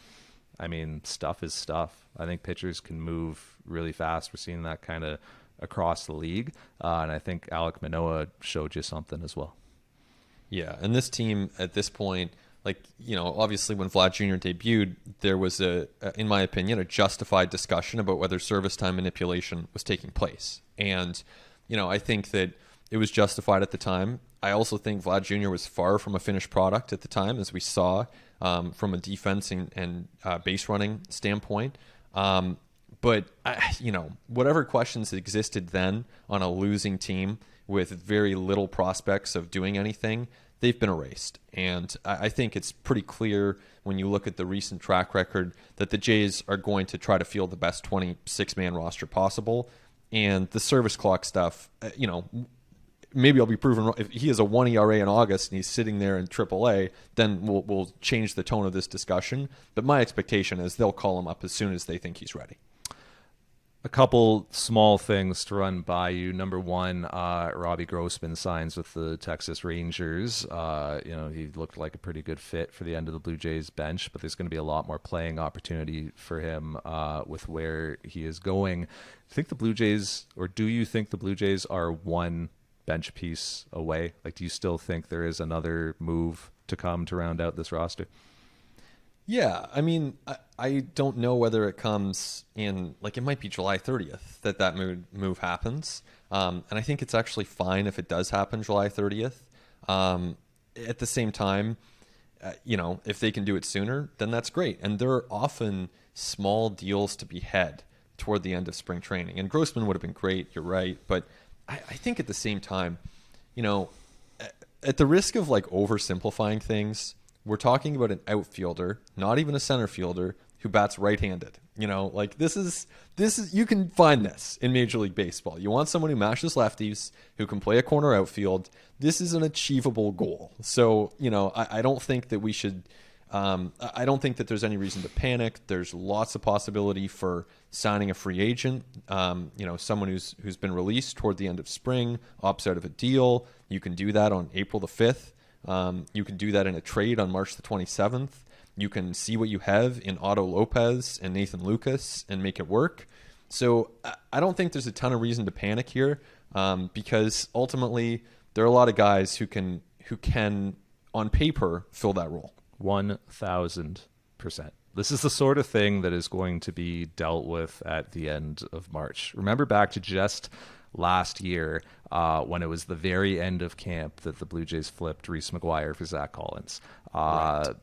stuff is stuff. I think pitchers can move really fast. We're seeing that kind of across the league, and I think Alek Manoah showed you something as well. Yeah, and this team at this point, obviously when Vlad Jr. debuted, there was in my opinion, a justified discussion about whether service time manipulation was taking place. And, I think that it was justified at the time. I also think Vlad Jr. was far from a finished product at the time, as we saw from a defense and base running standpoint. But, whatever questions existed then on a losing team with very little prospects of doing anything, they've been erased. And I think it's pretty clear when you look at the recent track record that the Jays are going to try to field the best 26-man roster possible. And the service clock stuff, maybe I'll be proven wrong. If he has a 1 ERA in August and he's sitting there in AAA, then we'll change the tone of this discussion. But my expectation is they'll call him up as soon as they think he's ready. A couple small things to run by you. Number one, Robbie Grossman signs with the Texas Rangers. He looked like a pretty good fit for the end of the Blue Jays bench, but there's going to be a lot more playing opportunity for him with where he is going. Do you think the Blue Jays are one bench piece away? Like, do you still think there is another move to come to round out this roster? Yeah, I mean, I don't know whether it comes in, like, it might be July 30th that move happens. And I think it's actually fine if it does happen July 30th. At the same time, if they can do it sooner, then that's great. And there are often small deals to be had toward the end of spring training. And Grossman would have been great, you're right. But I think at the same time, at the risk of, like, oversimplifying things, we're talking about an outfielder, not even a center fielder, who bats right-handed. This is you can find this in Major League Baseball. You want someone who mashes lefties, who can play a corner outfield. This is an achievable goal. So, I don't think that we should. I don't think that there's any reason to panic. There's lots of possibility for signing a free agent. Someone who's been released toward the end of spring, opts out of a deal. You can do that on April the 5th. You can do that in a trade on March the 27th. You can see what you have in Otto Lopez and Nathan Lucas and make it work. So I don't think there's a ton of reason to panic here, because ultimately there are a lot of guys who can on paper fill that role. 1,000%. This is the sort of thing that is going to be dealt with at the end of March. Remember back to just last year when it was the very end of camp that the Blue Jays flipped Reese McGuire for Zach Collins. Right.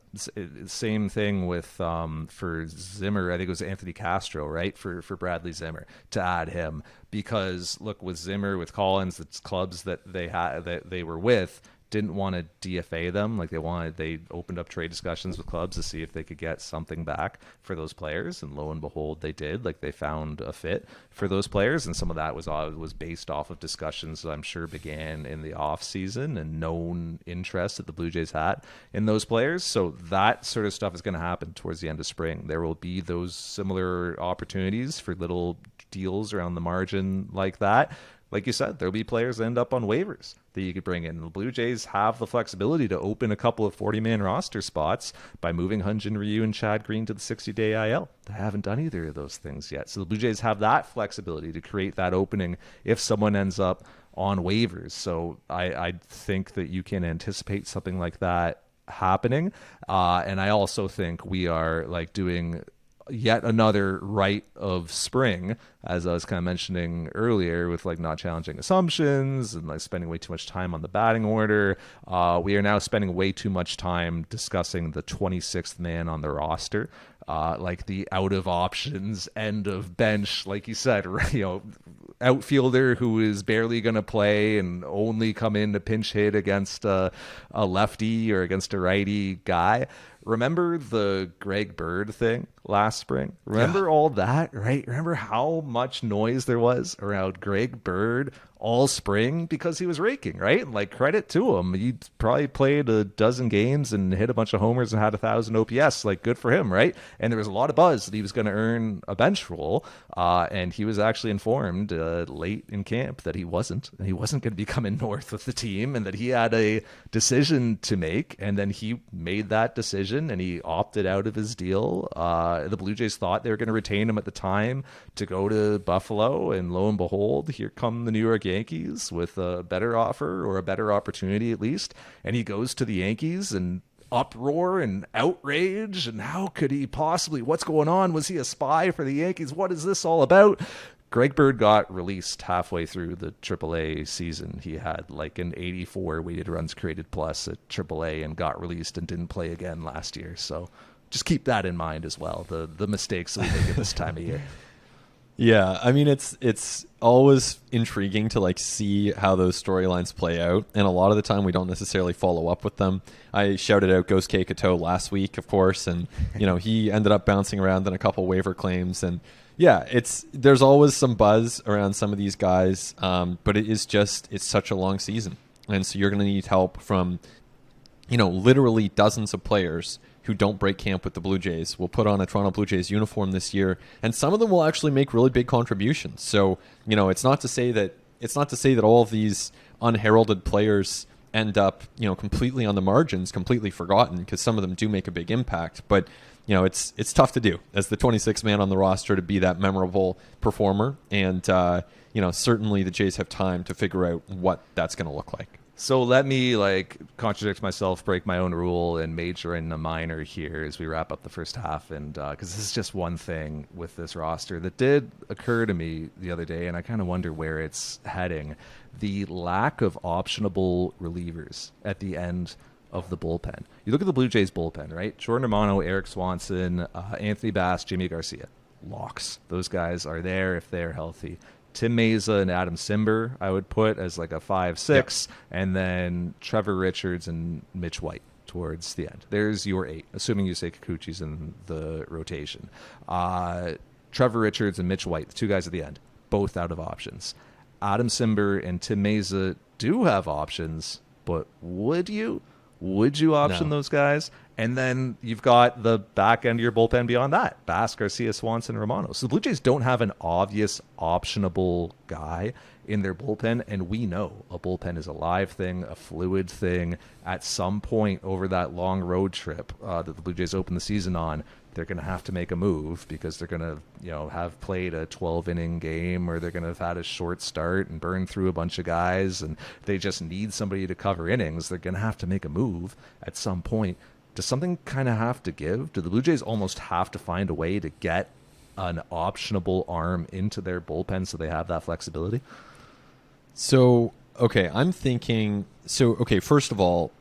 Same thing with for Zimmer. I think it was Anthony Castro, right, for Bradley Zimmer, to add him, because look, with Zimmer, with Collins, the clubs that they were with didn't want to DFA them. Like they opened up trade discussions with clubs to see if they could get something back for those players, and lo and behold, they did. Like, they found a fit for those players, and some of that was based off of discussions that I'm sure began in the off season and known interest that the Blue Jays had in those players. So that sort of stuff is going to happen towards the end of spring. There will be those similar opportunities for little deals around the margin like that. Like you said, there'll be players that end up on waivers that you could bring in. The Blue Jays have the flexibility to open a couple of 40-man roster spots by moving Hyun-Jin Ryu and Chad Green to the 60-day IL. They haven't done either of those things yet. So the Blue Jays have that flexibility to create that opening if someone ends up on waivers. So I think that you can anticipate something like that happening. And I also think we are doing yet another rite of spring, as I was kind of mentioning earlier, with not challenging assumptions and spending way too much time on the batting order. We are now spending way too much time discussing the 26th man on the roster, the out of options end of bench, like you said, outfielder who is barely going to play and only come in to pinch hit against a lefty or against a righty guy. Remember the Greg Bird thing last spring? Remember all that, right? Remember how much noise there was around Greg Bird all spring because he was raking, right? Credit to him. He probably played a dozen games and hit a bunch of homers and had 1,000 OPS. Good for him, right? And there was a lot of buzz that he was going to earn a bench role. And he was actually informed late in camp that he wasn't. And he wasn't going to be coming north with the team, and that he had a decision to make. And then he made that decision and he opted out of his deal. The Blue Jays thought they were going to retain him at the time to go to Buffalo, and lo and behold, here come the New York Yankees with a better offer, or a better opportunity at least, and he goes to the Yankees, and uproar and outrage, and how could he possibly, what's going on? Was he a spy for the Yankees? What is this all about? Greg Bird got released halfway through the AAA season. He had an 84 weighted runs created plus at AAA and got released and didn't play again last year. So just keep that in mind as well, the mistakes that we make at this time of year. Yeah, I mean it's always intriguing to like see how those storylines play out, and a lot of the time we don't necessarily follow up with them. I shouted out Ghost K Kato last week, of course, and he ended up bouncing around in a couple waiver claims, and yeah, there's always some buzz around some of these guys, but it's such a long season, and so you're going to need help from literally dozens of players who don't break camp with the Blue Jays will put on a Toronto Blue Jays uniform this year, and some of them will actually make really big contributions. So, it's not to say that all of these unheralded players end up, completely on the margins, completely forgotten, because some of them do make a big impact. But, it's tough to do as the 26th man on the roster to be that memorable performer, and certainly the Jays have time to figure out what that's going to look like. So let me contradict myself, break my own rule, and major in a minor here as we wrap up the first half. And because this is just one thing with this roster that did occur to me the other day, and I kind of wonder where it's heading. The lack of optionable relievers at the end of the bullpen. You look at the Blue Jays bullpen, right? Jordan Romano, Eric Swanson, Anthony Bass, Jimmy Garcia. Locks. Those guys are there if they're healthy. Tim Meza and Adam Simber, I would put as like a 5-6, yep. And then Trevor Richards and Mitch White towards the end. There's your 8, assuming you say Kikuchi's in the rotation. Trevor Richards and Mitch White, the 2 guys at the end, both out of options. Adam Simber and Tim Meza do have options, but would you? Would you option those guys? And then you've got the back end of your bullpen beyond that. Bass, Garcia, Swanson, Romano. So the Blue Jays don't have an obvious optionable guy in their bullpen, and we know a bullpen is a live thing, a fluid thing. At some point over that long road trip that the Blue Jays open the season on, they're going to have to make a move because they're going to, have played a 12-inning game, or they're going to have had a short start and burned through a bunch of guys, and they just need somebody to cover innings. They're going to have to make a move at some point. Does something kind of have to give? Do the Blue Jays almost have to find a way to get an optionable arm into their bullpen so they have that flexibility? So, okay, I'm thinking... So, okay, first of all,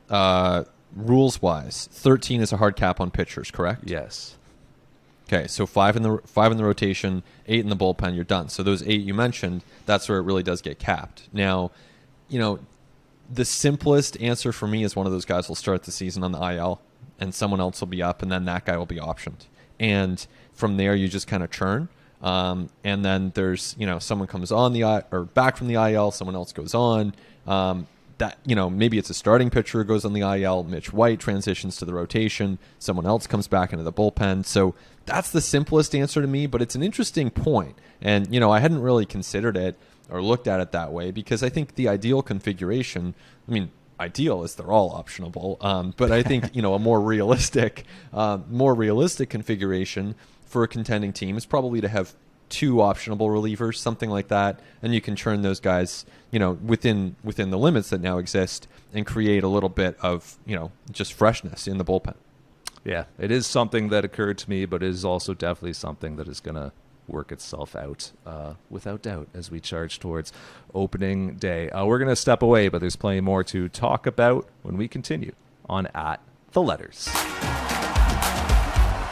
rules-wise, 13 is a hard cap on pitchers, correct? Yes. Okay, so 5 in the rotation, 8 in the bullpen, you're done. So those 8 you mentioned, that's where it really does get capped. Now, the simplest answer for me is one of those guys will start the season on the IL, and someone else will be up, and then that guy will be optioned. And from there, you just kind of churn. And then there's, someone comes on or back from the IL, someone else goes on. That, maybe it's a starting pitcher who goes on the IL, Mitch White transitions to the rotation, someone else comes back into the bullpen. So that's the simplest answer to me, but it's an interesting point. And, I hadn't really considered it or looked at it that way, because I think the ideal configuration, ideal is they're all optionable, but I think, a more realistic configuration for a contending team is probably to have 2 optionable relievers, something like that, and you can churn those guys, within the limits that now exist, and create a little bit of, just freshness in the bullpen. Yeah, it is something that occurred to me, but it is also definitely something that is going to work itself out without doubt as we charge towards opening day. We're going to step away, but there's plenty more to talk about when we continue on At The Letters.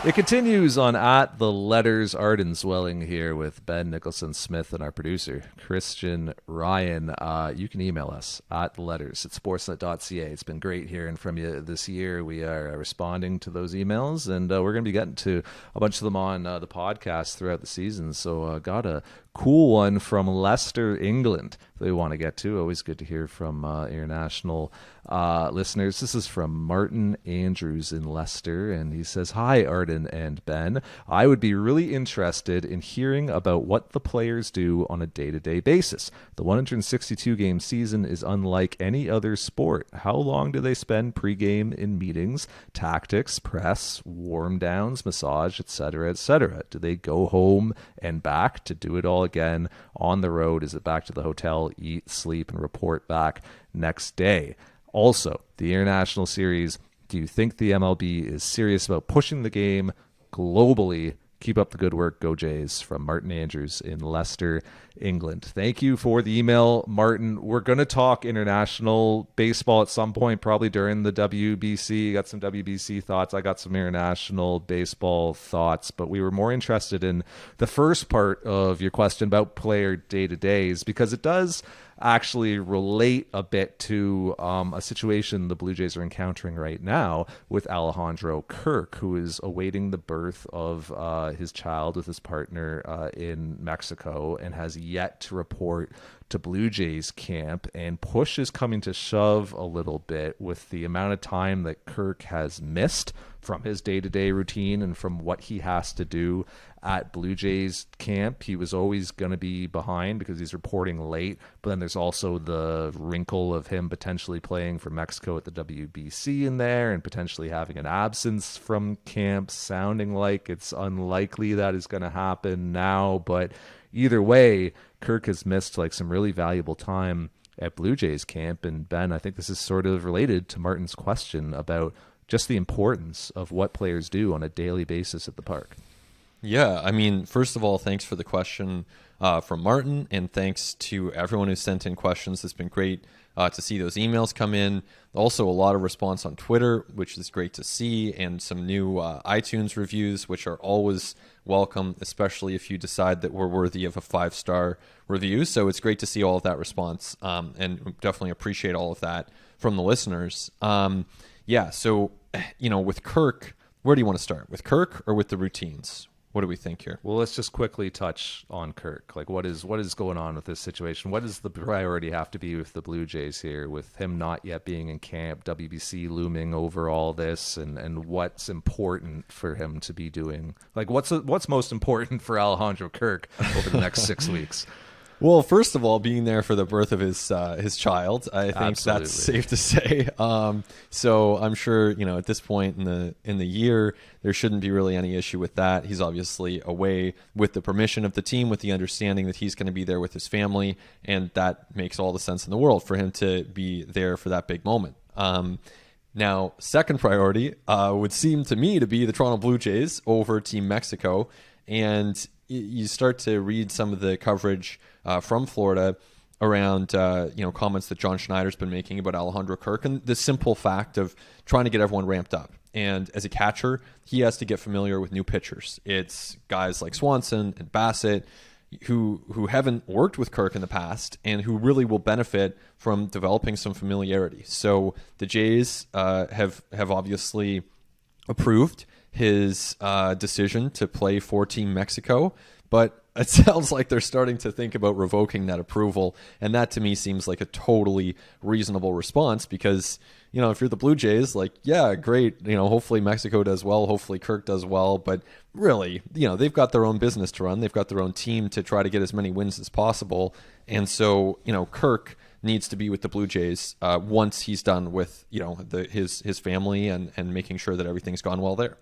It continues on At The Letters. Arden Zwelling here with Ben Nicholson-Smith and our producer, Christian Ryan. You can email us at theletters@sportsnet.ca. It's been great hearing from you this year. We are responding to those emails, and we're going to be getting to a bunch of them on the podcast throughout the season. So got a cool one from Leicester, England that we want to get to. Always good to hear from international listeners. This is from Martin Andrews in Leicester, and he says, "Hi, Arden and Ben. I would be really interested in hearing about what the players do on a day-to-day basis. The 162-game season is unlike any other sport. How long do they spend pregame in meetings, tactics, press, warm-downs, massage, etc., etc.? Do they go home and back to do it all again on the road? Is it back to the hotel, eat, sleep, and report back next day? Also, the International Series, do you think the MLB is serious about pushing the game globally, Keep up the good work. Go Jays, from Martin Andrews in Leicester, England. Thank you for the email, Martin. We're going to talk international baseball at some point, probably during the WBC. You got some WBC thoughts. I got some international baseball thoughts, but we were more interested in the first part of your question about player day-to-days, because it does actually relate a bit to a situation the Blue Jays are encountering right now with Alejandro Kirk, who is awaiting the birth of his child with his partner in Mexico and has yet to report to Blue Jays camp. And push is coming to shove a little bit with the amount of time that Kirk has missed from his day-to-day routine and from what he has to do at Blue Jays camp. He was always going to be behind because he's reporting late, but then there's also the wrinkle of him potentially playing for Mexico at the WBC in there and potentially having an absence from camp, sounding like it's unlikely that is going to happen now. But either way, Kirk has missed like some really valuable time at Blue Jays camp. And Ben, I think this is sort of related to Martin's question about just the importance of what players do on a daily basis at the park. Yeah, I mean, first of all, thanks for the question from Martin, and thanks to everyone who sent in questions. It's been great to see those emails come in. Also, a lot of response on Twitter, which is great to see, and some new iTunes reviews, which are always welcome, especially if you decide that we're worthy of a 5-star review. So it's great to see all of that response, and definitely appreciate all of that from the listeners. Yeah, so, with Kirk, where do you want to start? With Kirk or with the routines? What do we think here? Well, let's just quickly touch on Kirk. Like, what is going on with this situation? What does the priority have to be with the Blue Jays here, with him not yet being in camp, WBC looming over all this, and what's important for him to be doing? Like, what's most important for Alejandro Kirk over the next 6 weeks? Well, first of all, being there for the birth of his child, I think Absolutely. That's safe to say. So I'm sure at this point in the year, there shouldn't be really any issue with that. He's obviously away with the permission of the team, with the understanding that he's going to be there with his family, and that makes all the sense in the world for him to be there for that big moment. Now, second priority would seem to me to be the Toronto Blue Jays over Team Mexico, and you start to read some of the coverage from Florida around comments that John Schneider's been making about Alejandro Kirk, and the simple fact of trying to get everyone ramped up. And as a catcher, he has to get familiar with new pitchers. It's guys like Swanson and Bassett who haven't worked with Kirk in the past and who really will benefit from developing some familiarity. So the Jays have obviously approved his decision to play for Team Mexico, but it sounds like they're starting to think about revoking that approval, and that to me seems like a totally reasonable response because, if you're the Blue Jays, like, yeah, great, hopefully Mexico does well, hopefully Kirk does well, but really, they've got their own business to run, they've got their own team to try to get as many wins as possible, and so, Kirk needs to be with the Blue Jays once he's done with, his family and making sure that everything's gone well there.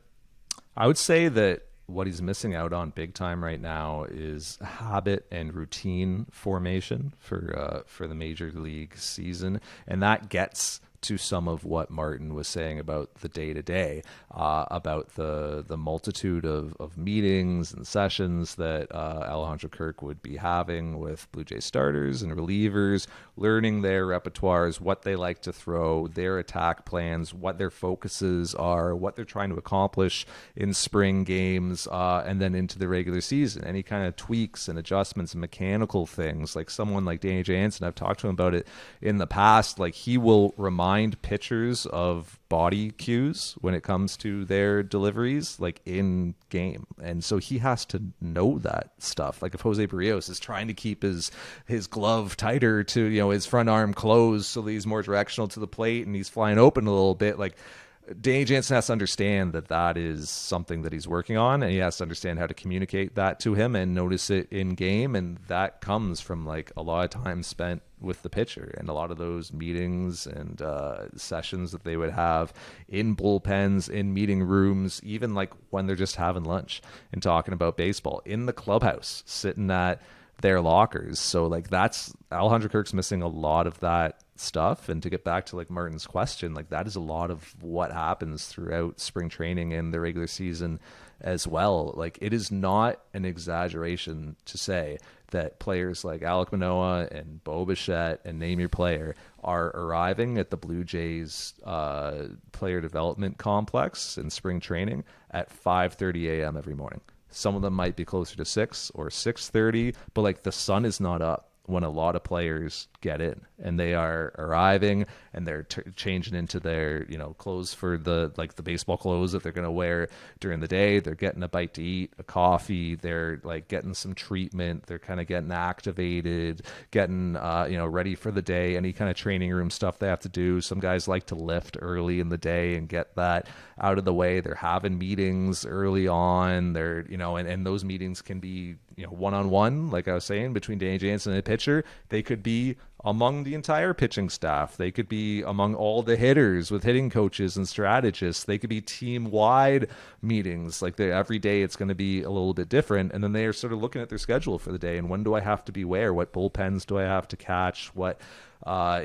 I would say that what he's missing out on big time right now is habit and routine formation for the major league season, and that gets to some of what Martin was saying about the day-to-day, about the multitude of meetings and sessions that Alejandro Kirk would be having with Blue Jay starters and relievers, learning their repertoires, what they like to throw, their attack plans, what their focuses are, what they're trying to accomplish in spring games, and then into the regular season. Any kind of tweaks and adjustments and mechanical things. Like someone like Danny Jansen, I've talked to him about it in the past, like he will remind pitchers of body cues when it comes to their deliveries, like in game. And so he has to know that stuff. Like if Jose Berrios is trying to keep his glove tighter to, his front arm closed so that he's more directional to the plate and he's flying open a little bit, like Danny Jansen has to understand that is something that he's working on, and he has to understand how to communicate that to him and notice it in game. And that comes from like a lot of time spent with the pitcher and a lot of those meetings and sessions that they would have in bullpens, in meeting rooms, even like when they're just having lunch and talking about baseball in the clubhouse, sitting at their lockers. So like that's Alejandro Kirk's missing a lot of that stuff. And to get back to like Martin's question, like that is a lot of what happens throughout spring training and the regular season as well. Like, it is not an exaggeration to say that players like Alek Manoah and Bo Bichette and name your player are arriving at the Blue Jays player development complex in spring training at 5:30 a.m. every morning. Some of them might be closer to 6 or 6:30, but like the sun is not up when a lot of players get in, and they are arriving and they're changing into their, you know, clothes for the baseball clothes that they're going to wear during the day. They're getting a bite to eat, a coffee. They're like getting some treatment. They're kind of getting activated, getting, ready for the day, any kind of training room stuff they have to do. Some guys like to lift early in the day and get that out of the way. They're having meetings early on. They're, and those meetings can be, one-on-one, like I was saying, between Danny Jansen and a pitcher. They could be among the entire pitching staff. They could be among all the hitters with hitting coaches and strategists. They could be team-wide meetings. Like every day it's going to be a little bit different. And then they are sort of looking at their schedule for the day. And when do I have to be where? What bullpens do I have to catch? When am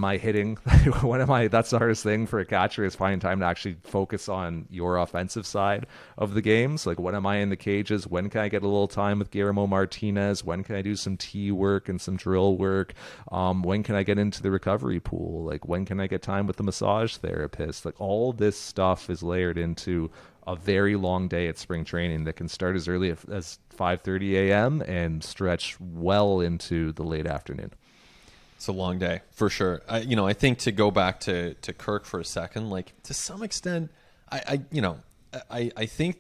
I hitting? That's the hardest thing for a catcher, is finding time to actually focus on your offensive side of the games. Like, when am I in the cages? When can I get a little time with Guillermo Martinez? When can I do some tee work and some drill work? When can I get into the recovery pool? Like, when can I get time with the massage therapist? Like, all this stuff is layered into a very long day at spring training that can start as early as 5:30 a.m. and stretch well into the late afternoon. It's a long day for sure. I think, to go back to Kirk for a second, like, to some extent, I think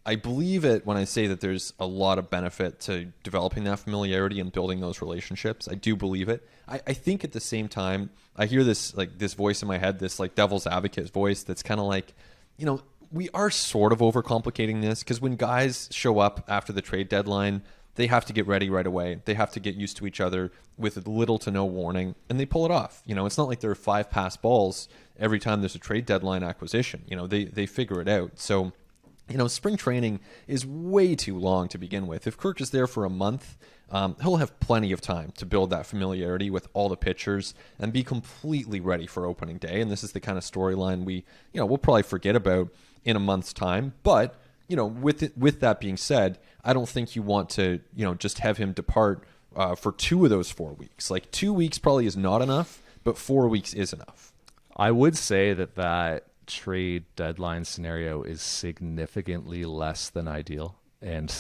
I believe it when I say that there's a lot of benefit to developing that familiarity and building those relationships. I do believe it. I think at the same time, I hear this voice in my head, this like devil's advocate voice that's kind of like, we are sort of overcomplicating this, because when guys show up after the trade deadline, they have to get ready right away. They have to get used to each other with little to no warning, and they pull it off. It's not like there are 5 pass balls every time there's a trade deadline acquisition. They figure it out. So, spring training is way too long to begin with. If Kirk is there for a month, he'll have plenty of time to build that familiarity with all the pitchers and be completely ready for opening day. And this is the kind of storyline we'll probably forget about in a month's time. But, with that being said, I don't think you want to, just have him depart for 2 of those 4 weeks. Like, 2 weeks probably is not enough, but 4 weeks is enough. I would say that trade deadline scenario is significantly less than ideal and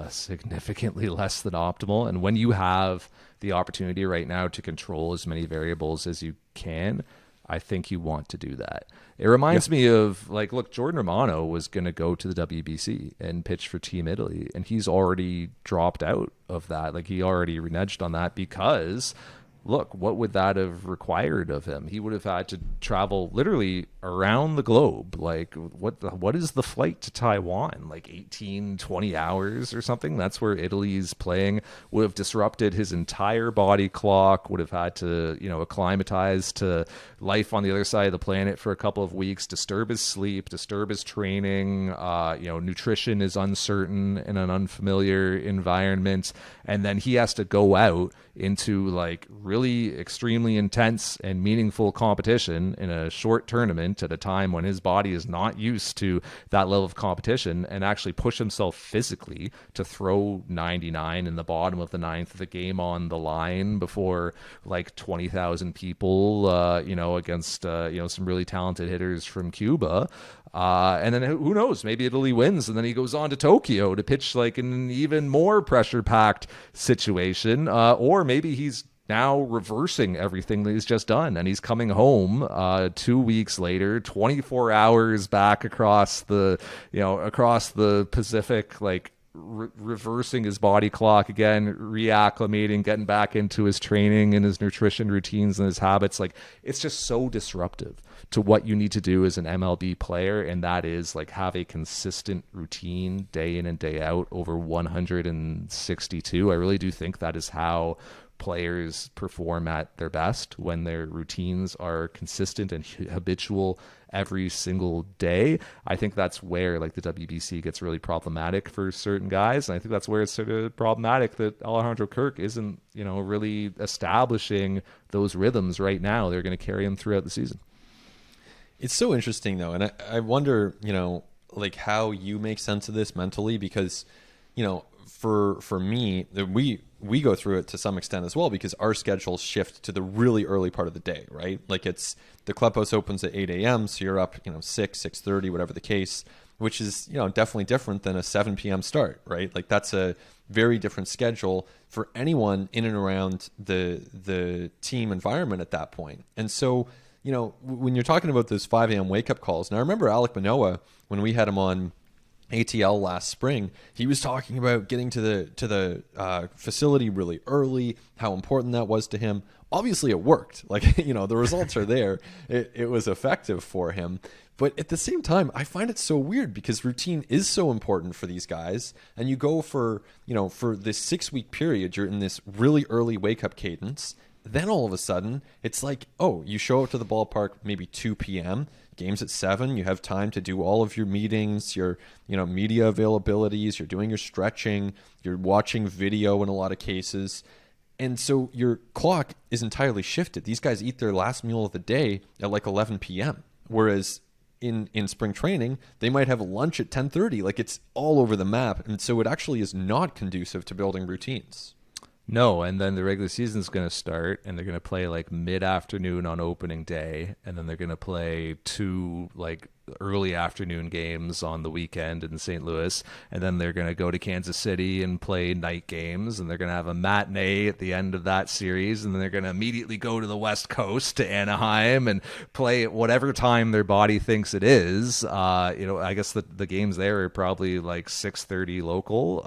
significantly less than optimal. And when you have the opportunity right now to control as many variables as you can, I think you want to do that. It reminds me of, look, Jordan Romano was going to go to the WBC and pitch for Team Italy, and he's already dropped out of that. Like, he already reneged on that because, look, what would that have required of him? He would have had to travel literally around the globe. Like, what is the flight to Taiwan? Like 18, 20 hours or something? That's where Italy's playing. Would have disrupted his entire body clock, would have had to, acclimatize to life on the other side of the planet for a couple of weeks, disturb his sleep, disturb his training. Nutrition is uncertain in an unfamiliar environment. And then he has to go out into really extremely intense and meaningful competition in a short tournament at a time when his body is not used to that level of competition, and actually push himself physically to throw 99 in the bottom of the 9th of the game on the line before 20,000 people, against some really talented hitters from Cuba. And then who knows, maybe Italy wins, and then he goes on to Tokyo to pitch an even more pressure-packed situation. Or maybe he's now reversing everything that he's just done, and he's coming home 2 weeks later, 24 hours back across the Pacific, reversing his body clock again, reacclimating, getting back into his training and his nutrition routines and his habits. It's just so disruptive to what you need to do as an MLB player, and that is have a consistent routine day in and day out over 162. I really do think that is how players perform at their best, when their routines are consistent and habitual every single day. I think that's where the WBC gets really problematic for certain guys, and I think that's where it's sort of problematic that Alejandro Kirk isn't really establishing those rhythms right now. They're going to carry him throughout the season. It's so interesting though, and I wonder, like how you make sense of this mentally, because for me, we go through it to some extent as well, because our schedules shift to the really early part of the day, right? Like it's the clubhouse opens at 8 a.m. So you're up, 6:30, whatever the case, which is, definitely different than a 7 p.m. start, right? Like that's a very different schedule for anyone in and around the team environment at that point. And so, when you're talking about those 5 a.m. wake up calls, and I remember Alec Manoah, when we had him on ATL last spring, he was talking about getting to the facility really early, how important that was to him. Obviously it worked. Like, the results are there. It was effective for him. But at the same time, I find it so weird because routine is so important for these guys. And you go for this 6-week period, you're in this really early wake up cadence. Then all of a sudden it's like, oh, you show up to the ballpark maybe 2 p.m., game's at 7, you have time to do all of your meetings, your media availabilities, you're doing your stretching, you're watching video in a lot of cases. And so your clock is entirely shifted. These guys eat their last meal of the day at like 11 p.m. Whereas in spring training, they might have lunch at 10:30. Like it's all over the map. And so it actually is not conducive to building routines. No, and then the regular season's going to start, and they're going to play like mid-afternoon on opening day, and then they're going to play 2 like early afternoon games on the weekend in St. Louis, and then they're going to go to Kansas City and play night games, and they're going to have a matinee at the end of that series, and then they're going to immediately go to the West Coast to Anaheim and play at whatever time their body thinks it is. I guess the games there are probably like 6:30 local,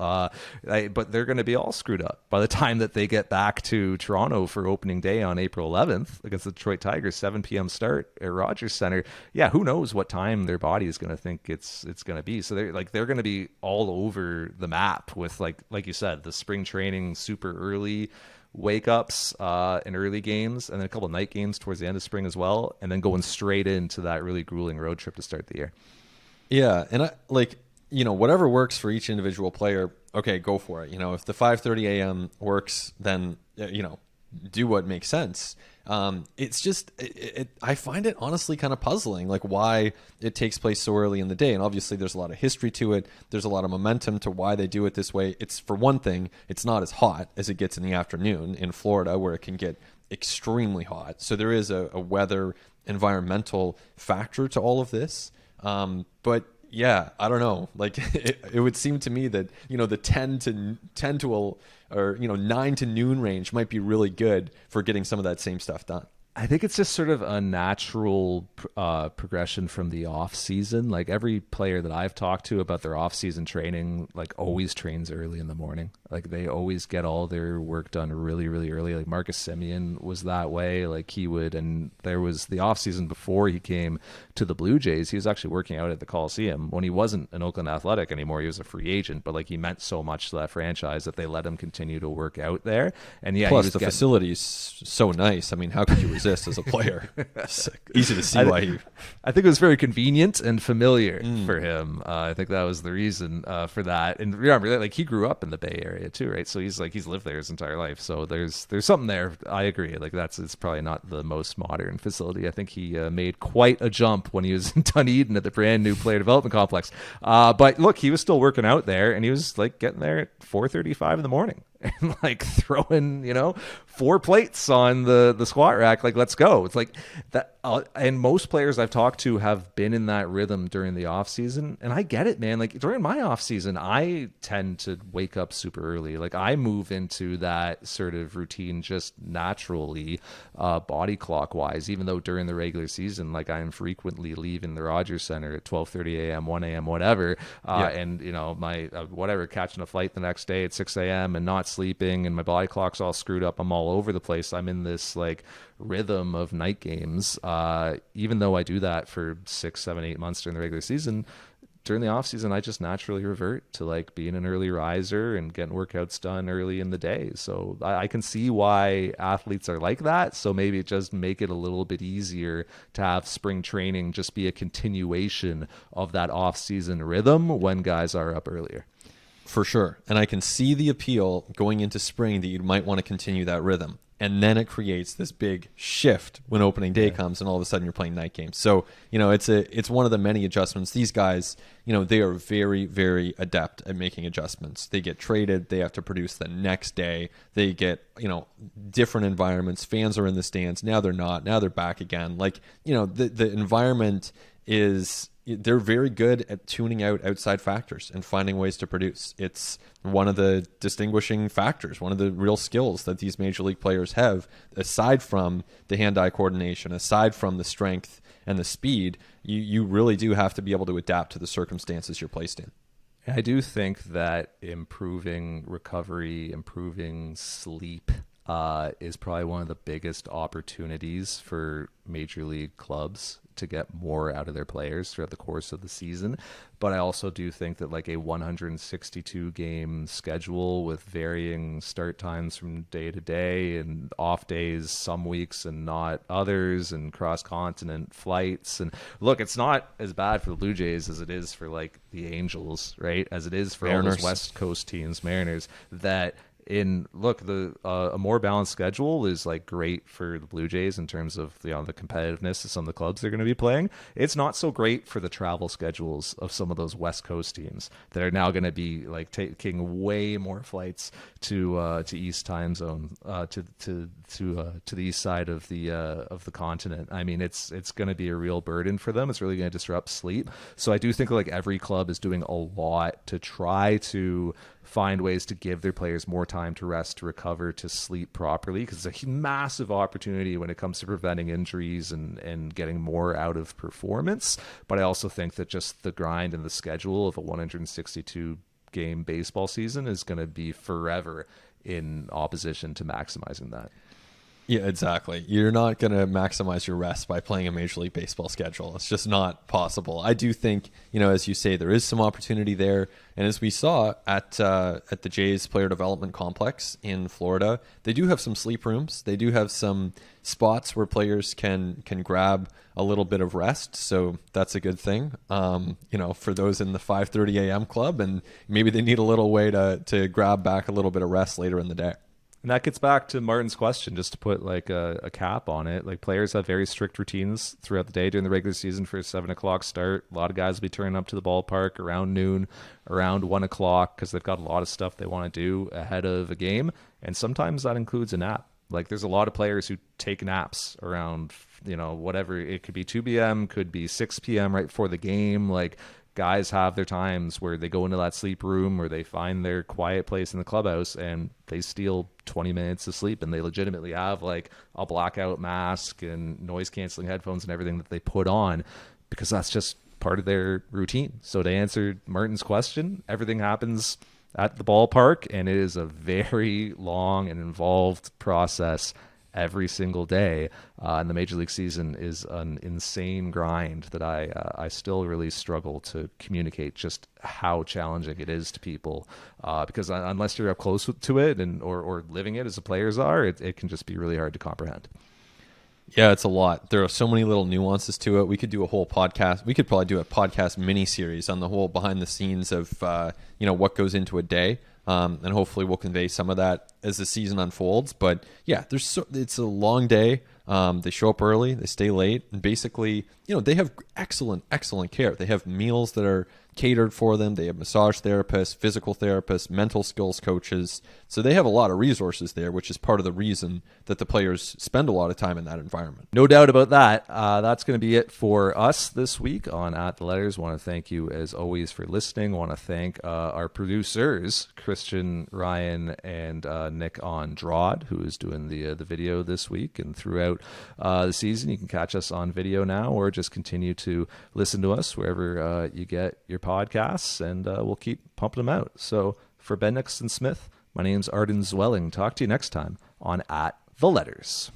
but they're going to be all screwed up by the time that they get back to Toronto for opening day on April 11th against the Detroit Tigers, 7 p.m. start at Rogers Center. Yeah, who knows what time their body is going to think it's going to be. So they're going to be all over the map with like you said, the spring training super early wake ups and early games, and then a couple of night games towards the end of spring as well, and then going straight into that really grueling road trip to start the year. Yeah, and I whatever works for each individual player, okay, go for it. If the 5:30 a.m. works, then do what makes sense. It's just, I find it honestly kind of puzzling, like why it takes place so early in the day. And obviously there's a lot of history to it. There's a lot of momentum to why they do it this way. It's, for one thing, it's not as hot as it gets in the afternoon in Florida, where it can get extremely hot. So there is a weather environmental factor to all of this. But yeah, I don't know. Like it would seem to me that, the 10 to 9 to noon range might be really good for getting some of that same stuff done. I think it's just sort of a natural progression from the off season. Like every player that I've talked to about their off season training, like always trains early in the morning. Like they always get all their work done really, really early. Like Marcus Semien was that way. Like he would, and there was the off season before he came to the Blue Jays. He was actually working out at the Coliseum when he wasn't an Oakland Athletic anymore. He was a free agent, but like he meant so much to that franchise that they let him continue to work out there. And yeah, plus the facility's so nice. I mean, how could you resist as a player? It's easy to see why he. I think it was very convenient and familiar for him. I think that was the reason for that. And remember, like he grew up in the Bay Area too, right? So he's lived there his entire life. So there's something there. I agree. Like it's probably not the most modern facility. I think he made quite a jump when he was in Dunedin at the brand new player development complex. But look, he was still working out there, and he was like getting there at 4:35 in the morning. And like throwing, 4 plates on the squat rack, like let's go. It's like that. And most players I've talked to have been in that rhythm during the off season, and I get it, man. Like during my off season, I tend to wake up super early. Like I move into that sort of routine just naturally, body clock wise. Even though during the regular season, like I'm frequently leaving the Rogers Center at 12:30 a.m., 1 a.m., whatever, and my whatever, catching a flight the next day at 6 a.m. and not sleeping, and my body clock's all screwed up. I'm all over the place. I'm in this like rhythm of night games. Even though I do that for 6, 7, 8 months during the regular season, during the off season, I just naturally revert to like being an early riser and getting workouts done early in the day. So I can see why athletes are like that. So maybe it just make it a little bit easier to have spring training just be a continuation of that off season rhythm when guys are up earlier. For sure. And I can see the appeal going into spring that you might want to continue that rhythm. And then it creates this big shift when opening day comes, and all of a sudden you're playing night games. So, it's one of the many adjustments. These guys, they are very, very adept at making adjustments. They get traded. They have to produce the next day. They get, different environments. Fans are in the stands. Now they're not. Now they're back again. The environment is... They're very good at tuning out outside factors and finding ways to produce. It's one of the distinguishing factors, one of the real skills that these major league players have, aside from the hand-eye coordination, aside from the strength and the speed. You really do have to be able to adapt to the circumstances you're placed in. I do think that improving recovery, improving sleep is probably one of the biggest opportunities for major league clubs to get more out of their players throughout the course of the season. But I also do think that a 162 game schedule with varying start times from day to day and off days some weeks and not others, and cross continent flights, and look, it's not as bad for the Blue Jays as it is for the Angels, right? As it is for all those West Coast teams, Mariners, that a more balanced schedule is great for the Blue Jays in terms of the competitiveness of some of the clubs they're going to be playing. It's not so great for the travel schedules of some of those West Coast teams that are now going to be taking way more flights to East time zone, to the east side of the continent. I mean, it's going to be a real burden for them. It's really going to disrupt sleep. So I do think every club is doing a lot to try to find ways to give their players more time to rest, to recover, to sleep properly, because it's a massive opportunity when it comes to preventing injuries and getting more out of performance. But I also think that just the grind and the schedule of a 162 game baseball season is going to be forever in opposition to maximizing that. Yeah, exactly. You're not going to maximize your rest by playing a Major League Baseball schedule. It's just not possible. I do think, as you say, there is some opportunity there. And as we saw at the Jays Player Development Complex in Florida, they do have some sleep rooms. They do have some spots where players can grab a little bit of rest. So that's a good thing, for those in the 5:30 a.m. club. And maybe they need a little way to grab back a little bit of rest later in the day. And that gets back to Martin's question, just to put a cap on it. Players have very strict routines throughout the day during the regular season for a 7 o'clock start. A lot of guys will be turning up to the ballpark around noon, around 1 o'clock, because they've got a lot of stuff they want to do ahead of a game. And sometimes that includes a nap. There's a lot of players who take naps around, whatever. It could be 2 p.m., could be 6 p.m. right before the game. Guys have their times where they go into that sleep room or they find their quiet place in the clubhouse and they steal 20 minutes of sleep, and they legitimately have a blackout mask and noise canceling headphones and everything that they put on, because that's just part of their routine. So to answer Martin's question, everything happens at the ballpark, and it is a very long and involved process every single day. And the Major League season is an insane grind that I still really struggle to communicate just how challenging it is to people, because unless you're up close to it or living it as the players are, it can just be really hard to comprehend. Yeah, it's a lot. There are so many little nuances to it. We could do a whole podcast. We could probably do a podcast mini series on the whole behind the scenes of what goes into a day. And hopefully we'll convey some of that as the season unfolds. But yeah, it's a long day. They show up early, they stay late, and basically, they have excellent care. They have meals that are catered for them. They have massage therapists, physical therapists, mental skills coaches. So they have a lot of resources there, which is part of the reason that the players spend a lot of time in that environment. No doubt about that. That's going to be it for us this week on At the Letters. I want to thank you, as always, for listening. I want to thank our producers, Christian, Ryan, and Nick Andrade, who is doing the video this week and throughout the season. You can catch us on video now, or just continue to listen to us wherever you get your podcasts, and we'll keep pumping them out. So for Ben Nicholson Smith, my name's Arden Zwelling. Talk to you next time on At the Letters.